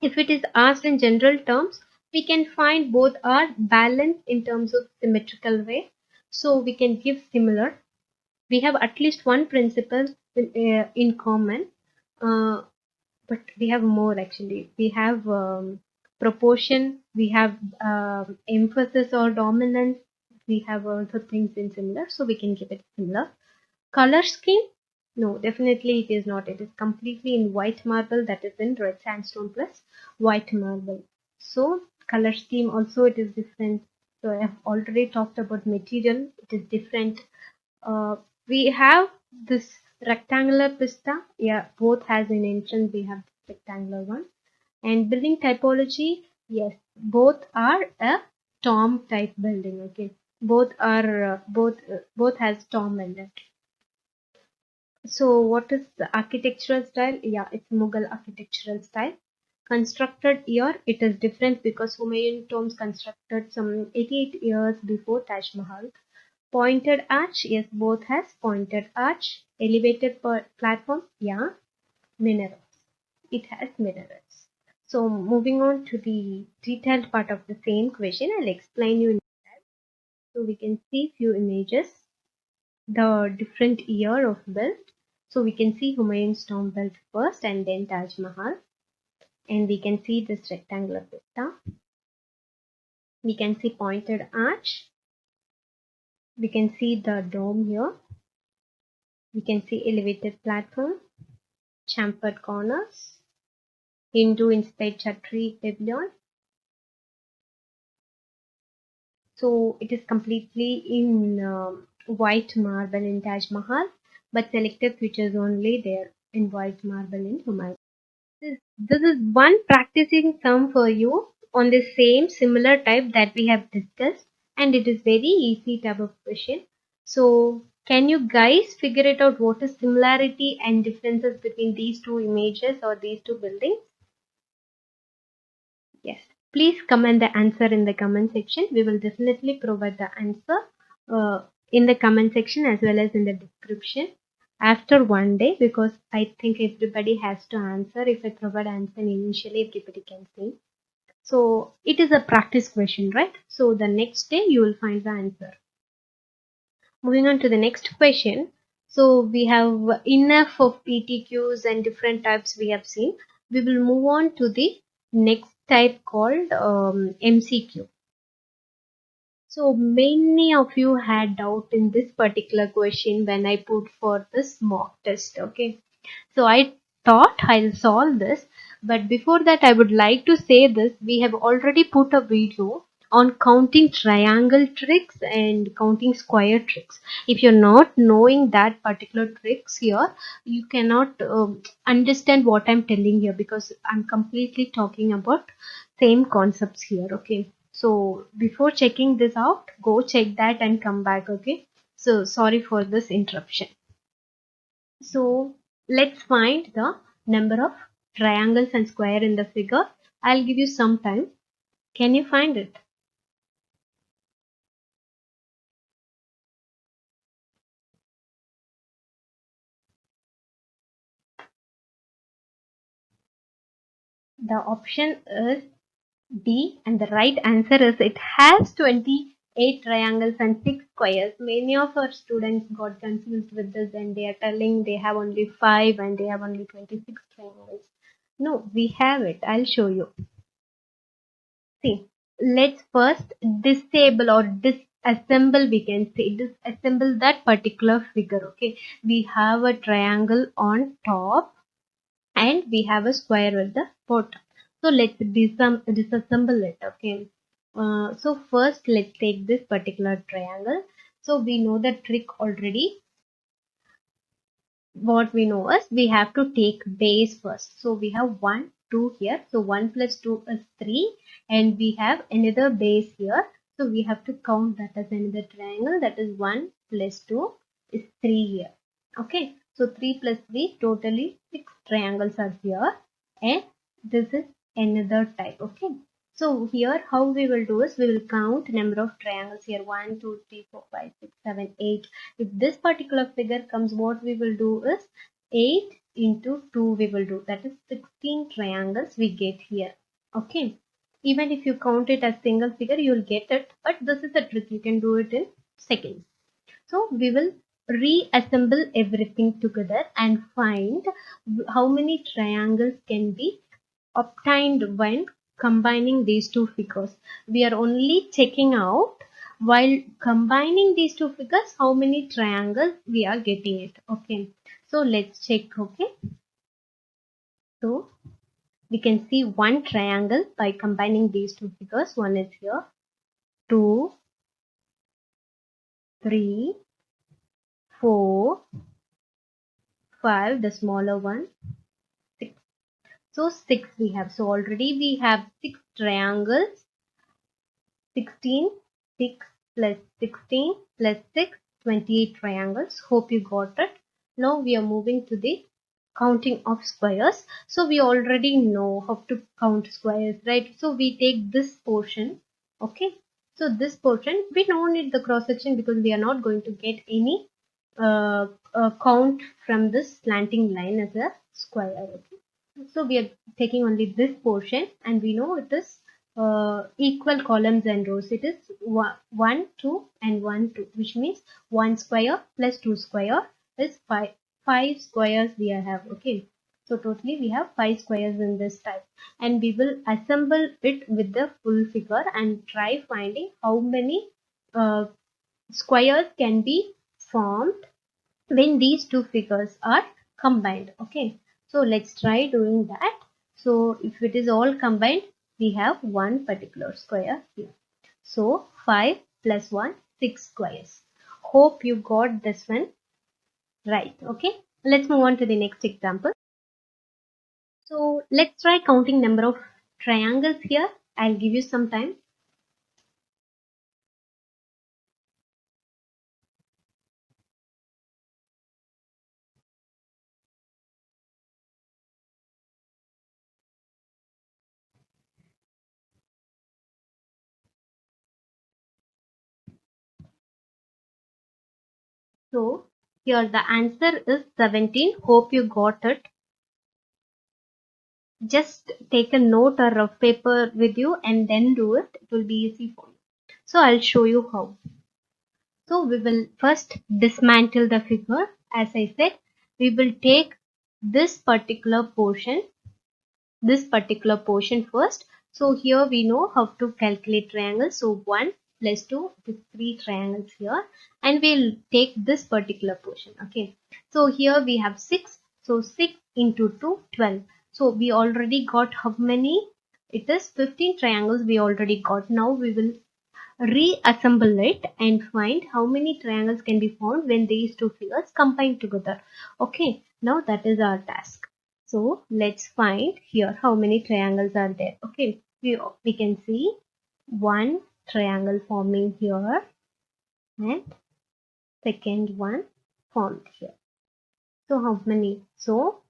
[SPEAKER 1] If it is asked in general terms, we can find both are balanced in terms of symmetrical way. So we can give similar. We have at least one principle in common. Uh, but we have more actually. We have proportion, we have emphasis or dominance, we have also things in similar, so we can give it similar. Color scheme, no, definitely it is not. It is completely in white marble, that is in red sandstone plus white marble. So color scheme also it is different. So I have already talked about material, it is different. We have this rectangular pista. Yeah, both has an entrance. We have rectangular one. And building typology. Yes, both are a tomb type building. Okay, both are both has tomb in it. So what is the architectural style? Yeah, it's Mughal architectural style. Constructed year, it is different because Humayun tombs constructed some 88 years before Taj Mahal. Pointed arch, yes, both has pointed arch. Elevated platform, yeah. Minarets, it has minarets. So moving on to the detailed part of the same question, I'll explain you. So we can see few images, the different year of build. So we can see Humayun's tomb built first and then Taj Mahal. And we can see this rectangular vista. We can see pointed arch. We can see the dome here. We can see elevated platform, chamfered corners, Hindu inspired Chhatri pavilion. So it is completely in white marble in Taj Mahal, but selected features only there in white marble in Humayun. This is one practicing sum for you on the same similar type that we have discussed, and it is very easy type of question. So can you guys figure it out what is similarity and differences between these two images or these two buildings? Yes. Please comment the answer in the comment section. We will definitely provide the answer in the comment section as well as in the description after one day, because I think everybody has to answer. If I provide answer initially, everybody can see. So it is a practice question, right? So the next day you will find the answer. Moving on to the next question. So we have enough of PTQs and different types we have seen. We will move on to the next type called MCQ. So many of you had doubt in this particular question when I put for this mock test. Okay. So I thought I'll solve this, but before that I would like to say this. We have already put a video on counting triangle tricks and counting square tricks. If you're not knowing that particular tricks here, you cannot understand what I'm telling here, because I'm completely talking about same concepts here. Okay. So before checking this out, go check that and come back. Okay. So sorry for this interruption. So let's find the number of triangles and square in the figure. I'll give you some time. Can you find it? The option is D, and the right answer is it has 28 triangles and 6 squares. Many of our students got confused with this and they are telling they have only 5 and they have only 26 triangles. No, we have it. I'll show you. See, let's first disable or disassemble, we can say, disassemble that particular figure. Okay, we have a triangle on top and we have a square at the bottom. So let's disassemble it. Okay. So first let's take this particular triangle. So we know the trick already. What we know is we have to take base first. So we have 1, 2 here. So 1 plus 2 is 3 and we have another base here. So we have to count that as another triangle, that is 1 plus 2 is 3 here. Okay. So 3 plus 3, totally 6 triangles are here and this is another type. Okay. So here how we will do is we will count number of triangles here, 1, 2, 3, 4, 5, 6, 7, 8. If this particular figure comes, what we will do is 8 into 2 we will do, that is 16 triangles we get here. Okay. Even if you count it as single figure, you will get it, but this is a trick, you can do it in seconds. So we will reassemble everything together and find how many triangles can be obtained when combining these two figures. We are only checking out while combining these two figures how many triangles we are getting it. Okay, so let's check. Okay, so we can see one triangle by combining these two figures. One is here, 2, 3, 4, 5, the smaller one, 6. So 6 we have. So already we have 6 triangles. 16, 6 plus 16 plus 6, 28 triangles. Hope you got it. Now we are moving to the counting of squares. So we already know how to count squares, right? So we take this portion. Okay. So this portion, we don't need the cross section because we are not going to get any count from this slanting line as a square. Okay. So we are taking only this portion and we know it is equal columns and rows. It is 1, 2 and 1, 2, which means 1 square plus 2 square is 5. 5 squares we have. Okay. So totally we have 5 squares in this type and we will assemble it with the full figure and try finding how many squares can be formed when these two figures are combined. Okay, so let's try doing that. So if it is all combined, we have one particular square here. So 5 plus 1, 6 squares. Hope you got this one right. Okay, let's move on to the next example. So let's try counting number of triangles here. I'll give you some time. So here the answer is 17. Hope you got it. Just take a note or a paper with you and then do it. It will be easy for you. So I'll show you how. So we will first dismantle the figure. As I said, we will take this particular portion first. So here we know how to calculate triangles. So 1 plus 2 is 3 triangles here and we'll take this particular portion. Okay. So here we have 6. So 6 into 2, 12. So we already got how many? It is 15 triangles we already got. Now we will reassemble it and find how many triangles can be found when these two figures combine together. Okay, now that is our task. So let's find here how many triangles are there. Okay, we can see one triangle forming here and second one formed here. So how many? So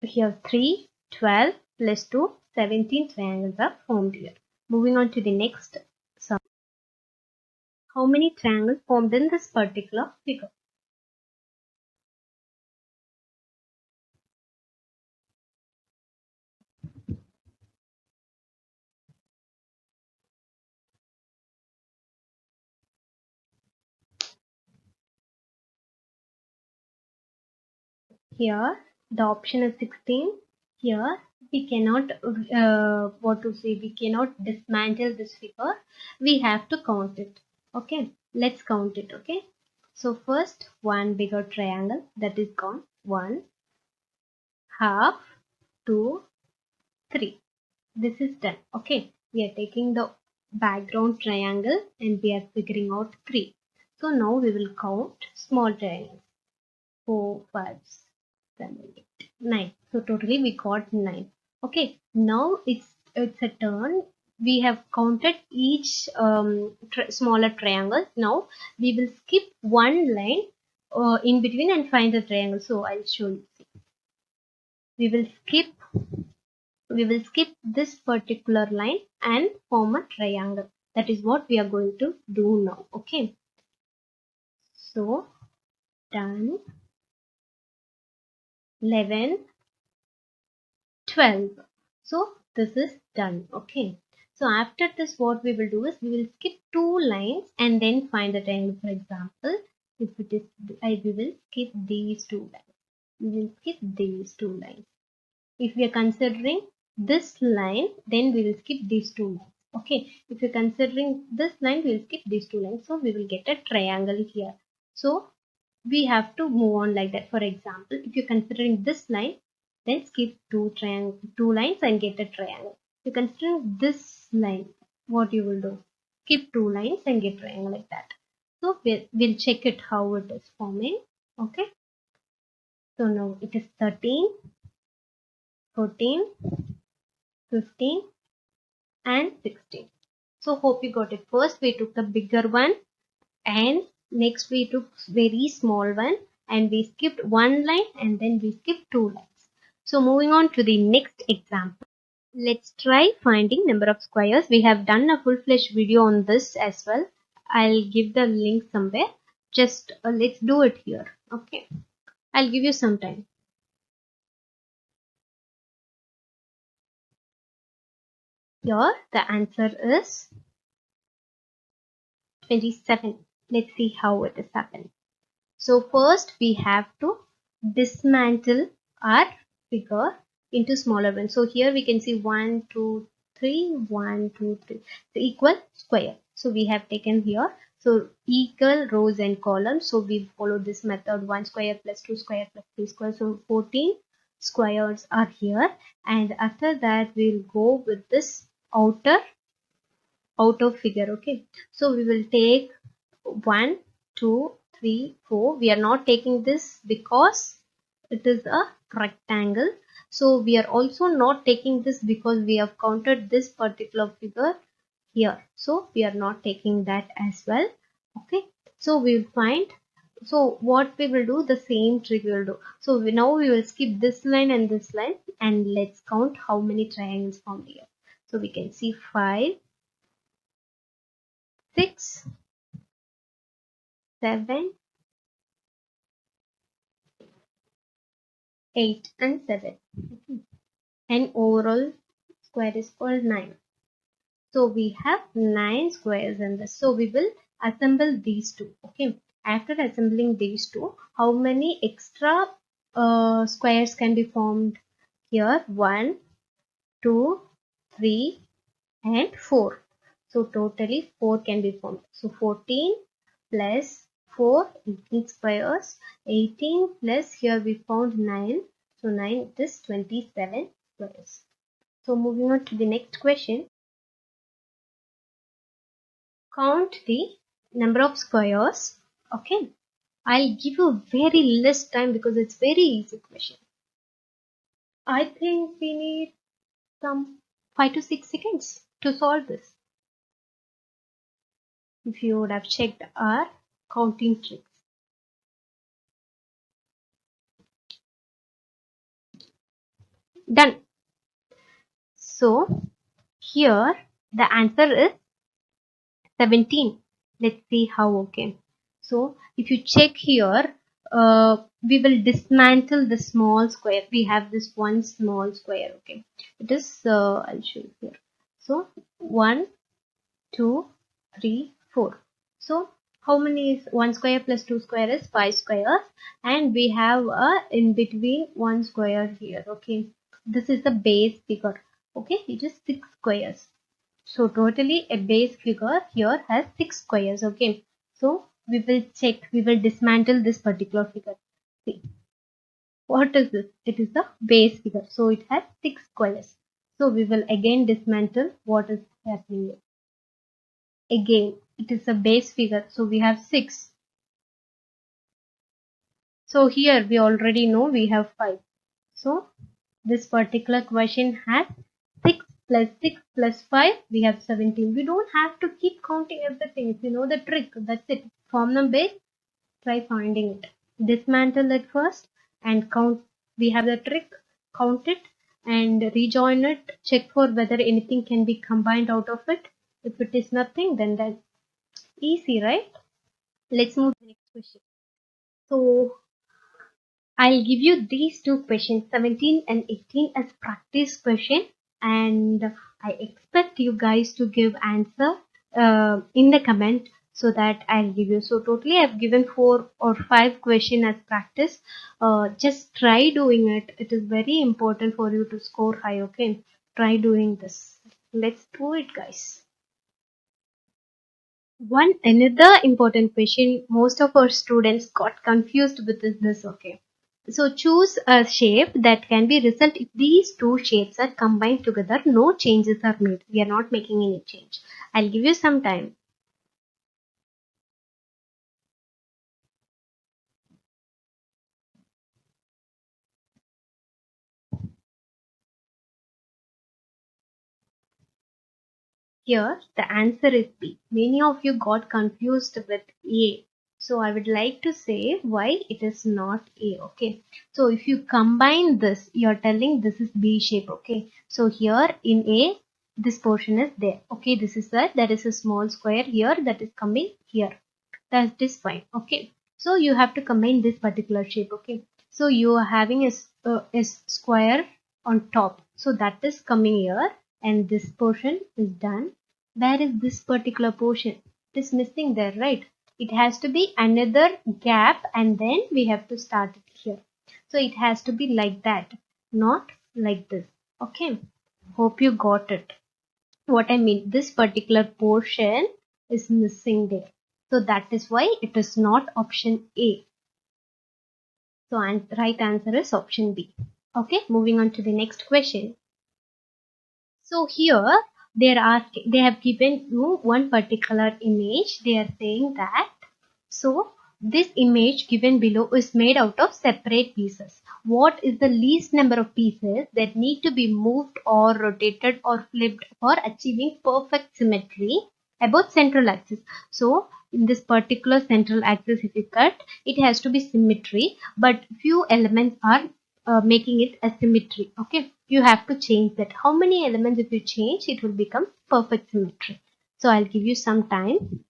[SPEAKER 1] we have 3, 12 plus 2, 17 triangles are formed here. Moving on to the next sum. How many triangles formed in this particular figure? Here the option is 16. Here we cannot we cannot dismantle this figure. We have to count it. Okay, let's count it. Okay, so first one bigger triangle, that is gone. 1, half, 2, 3. This is done. Okay, we are taking the background triangle and we are figuring out 3. So now we will count small triangles. 4, 5, 7, 8, 9. So totally we got 9. Okay, now it's a turn. We have counted each smaller triangle. Now we will skip one line in between and find the triangle. So I'll show you. We will skip this particular line and form a triangle. That is what we are going to do now. Okay, so 10, 11, 12. So this is done. Okay, so after this what we will do is we will skip 2 lines and then find the triangle. For example, if it is we will skip these 2 lines. We will skip these 2 lines. If we are considering this line, then we will skip these 2 lines. Okay, if you're considering this line, we will skip these 2 lines. So we will get a triangle here. So we have to move on like that. For example, if you're considering this line, then skip 2 lines and get a triangle. If you're considering this line, what you will do? Skip 2 lines and get triangle like that. So we'll check it how it is forming. Okay. So now it is 13, 14, 15 and 16. So hope you got it. First we took the bigger one and next we took very small one and we skipped one line and then we skipped 2 lines. So moving on to the next example. Let's try finding number of squares. We have done a full-fledged video on this as well. I'll give the link somewhere. Just let's do it here. Okay, I'll give you some time. Here the answer is 27. Let's see how it is happening. So first we have to dismantle our figure into smaller ones. So here we can see 1, 2, 3, 1, 2, 3. So equal square. So we have taken here. So equal rows and columns. So we follow this method, 1 square plus 2 square plus 3 square. So 14 squares are here. And after that we'll go with this outer figure. Okay. So we will take 1, 2, 3, 4. We are not taking this because it is a rectangle. So we are also not taking this because we have counted this particular figure here. So we are not taking that as well. Okay. So we will find. So what we will do, the same trick we will do. So now we will skip this line and this line and let's count how many triangles formed here. So we can see 5, 6, 7, 8 and 7. Okay. And overall square is called 9. So we have 9 squares in this. So we will assemble these two. Okay. After assembling these two, how many extra squares can be formed? Here 1, 2, 3 and 4. So totally 4 can be formed. So 14 plus 4, 18 squares. 18 plus here we found 9. So 9 is 27 squares. So moving on to the next question. Count the number of squares. Okay. I'll give you very less time because it's very easy question. I think we need some 5 to 6 seconds to solve this. If you would have checked our counting tricks. Done. So here the answer is 17. Let's see how. Okay. So if you check here, we will dismantle the small square. We have this one small square. Okay. It is, I'll show you here. So 1, 2, 3, 4. So how many is 1 square plus 2 square is 5 squares, and we have a in between 1 square here. Okay. This is the base figure. Okay. It is 6 squares. So totally a base figure here has 6 squares. Okay. So we will check, we will dismantle this particular figure. See, what is this? It is the base figure. So it has 6 squares. So we will again dismantle what is happening here. Again, it is a base figure. So we have 6. So here we already know we have 5. So this particular question has 6 plus 6 plus 5, we have 17. We don't have to keep counting everything. If you know the trick, that's it. Form them base, try finding it. Dismantle it first and count. We have the trick, count it and rejoin it. Check for whether anything can be combined out of it. If it is nothing, then that's easy, right? Let's move to the next question. So I'll give you these two questions, 17 and 18, as practice question, and I expect you guys to give answer in the comment so that I'll give you. So totally I've given 4 or 5 question as practice. Just try doing it. It is very important for you to score high. Okay, try doing this. Let's do it, guys. One another important question most of our students got confused with is this. Okay, so choose a shape that can be result if these two shapes are combined together. No changes are made. We are not making any change. I'll give you some time. Here the answer is B. Many of you got confused with A. So I would like to say why it is not A. Okay. So if you combine this, you're telling this is B shape. Okay. So here in A, this portion is there. Okay. This is that is a small square here that is coming here. That is fine. Okay. So you have to combine this particular shape. Okay. So you are having a square on top. So that is coming here and this portion is done. Where is this particular portion? It is missing there, right? It has to be another gap and then we have to start it here. So it has to be like that, not like this. Okay. Hope you got it. What I mean, this particular portion is missing there. So that is why it is not option A. So right answer is option B. Okay, moving on to the next question. So here they have given you one particular image. They are saying that so this image given below is made out of separate pieces. What is the least number of pieces that need to be moved or rotated or flipped for achieving perfect symmetry about central axis? So in this particular central axis, if you cut, it has to be symmetry, but few elements are making it asymmetry. Okay, you have to change that. How many elements if you change, it will become perfect symmetry. So I'll give you some time.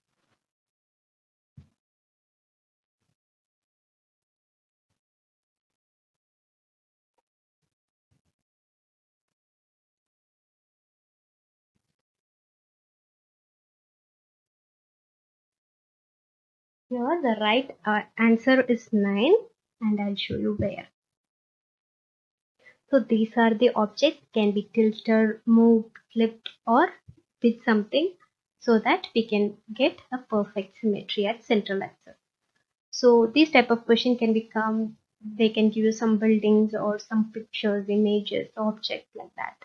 [SPEAKER 1] Here the right answer is 9 and I'll show you where. So these are the objects can be tilted, moved, flipped or with something so that we can get a perfect symmetry at central axis. So these type of question can become, they can give you some buildings or some pictures, images, objects like that.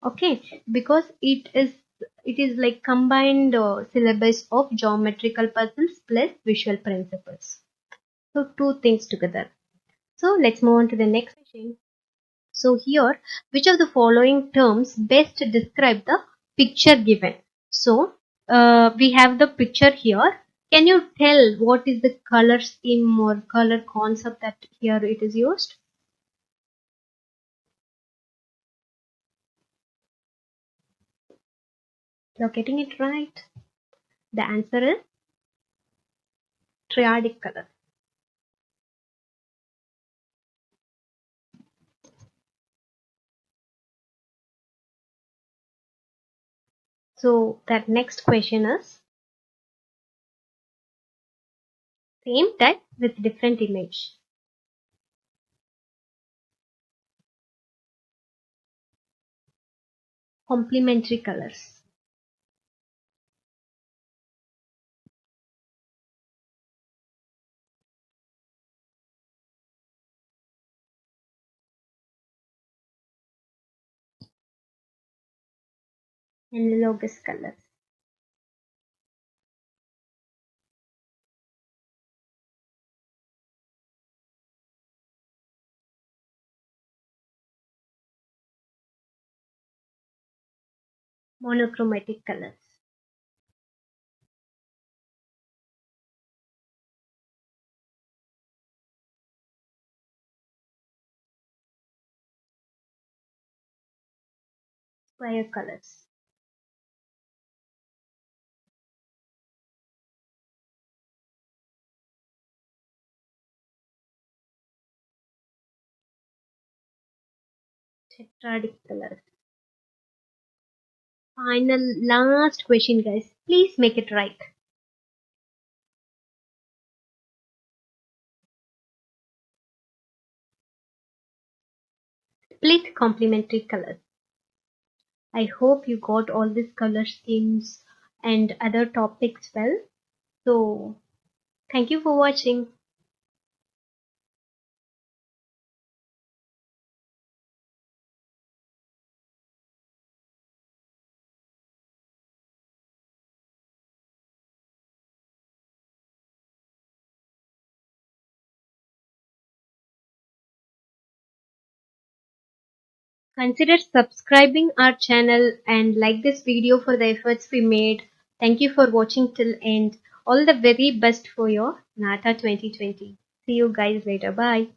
[SPEAKER 1] Okay, because it is like combined syllabus of geometrical puzzles plus visual principles. So two things together. So let's move on to the next question. So here, which of the following terms best describe the picture given? So we have the picture here. Can you tell what is the color scheme or color concept that here it is used? You're getting it right. The answer is triadic color. So that next question is same type with different image. Complementary colors. Analogous colors. Monochromatic colors. Square colors. Tetradic colors. Final last question, guys. Please make it right. Split complementary colors. I hope you got all these color schemes and other topics well. So, thank you for watching. Consider subscribing our channel and like this video for the efforts we made. Thank you for watching till end. All the very best for your NATA 2020. See you guys later. Bye.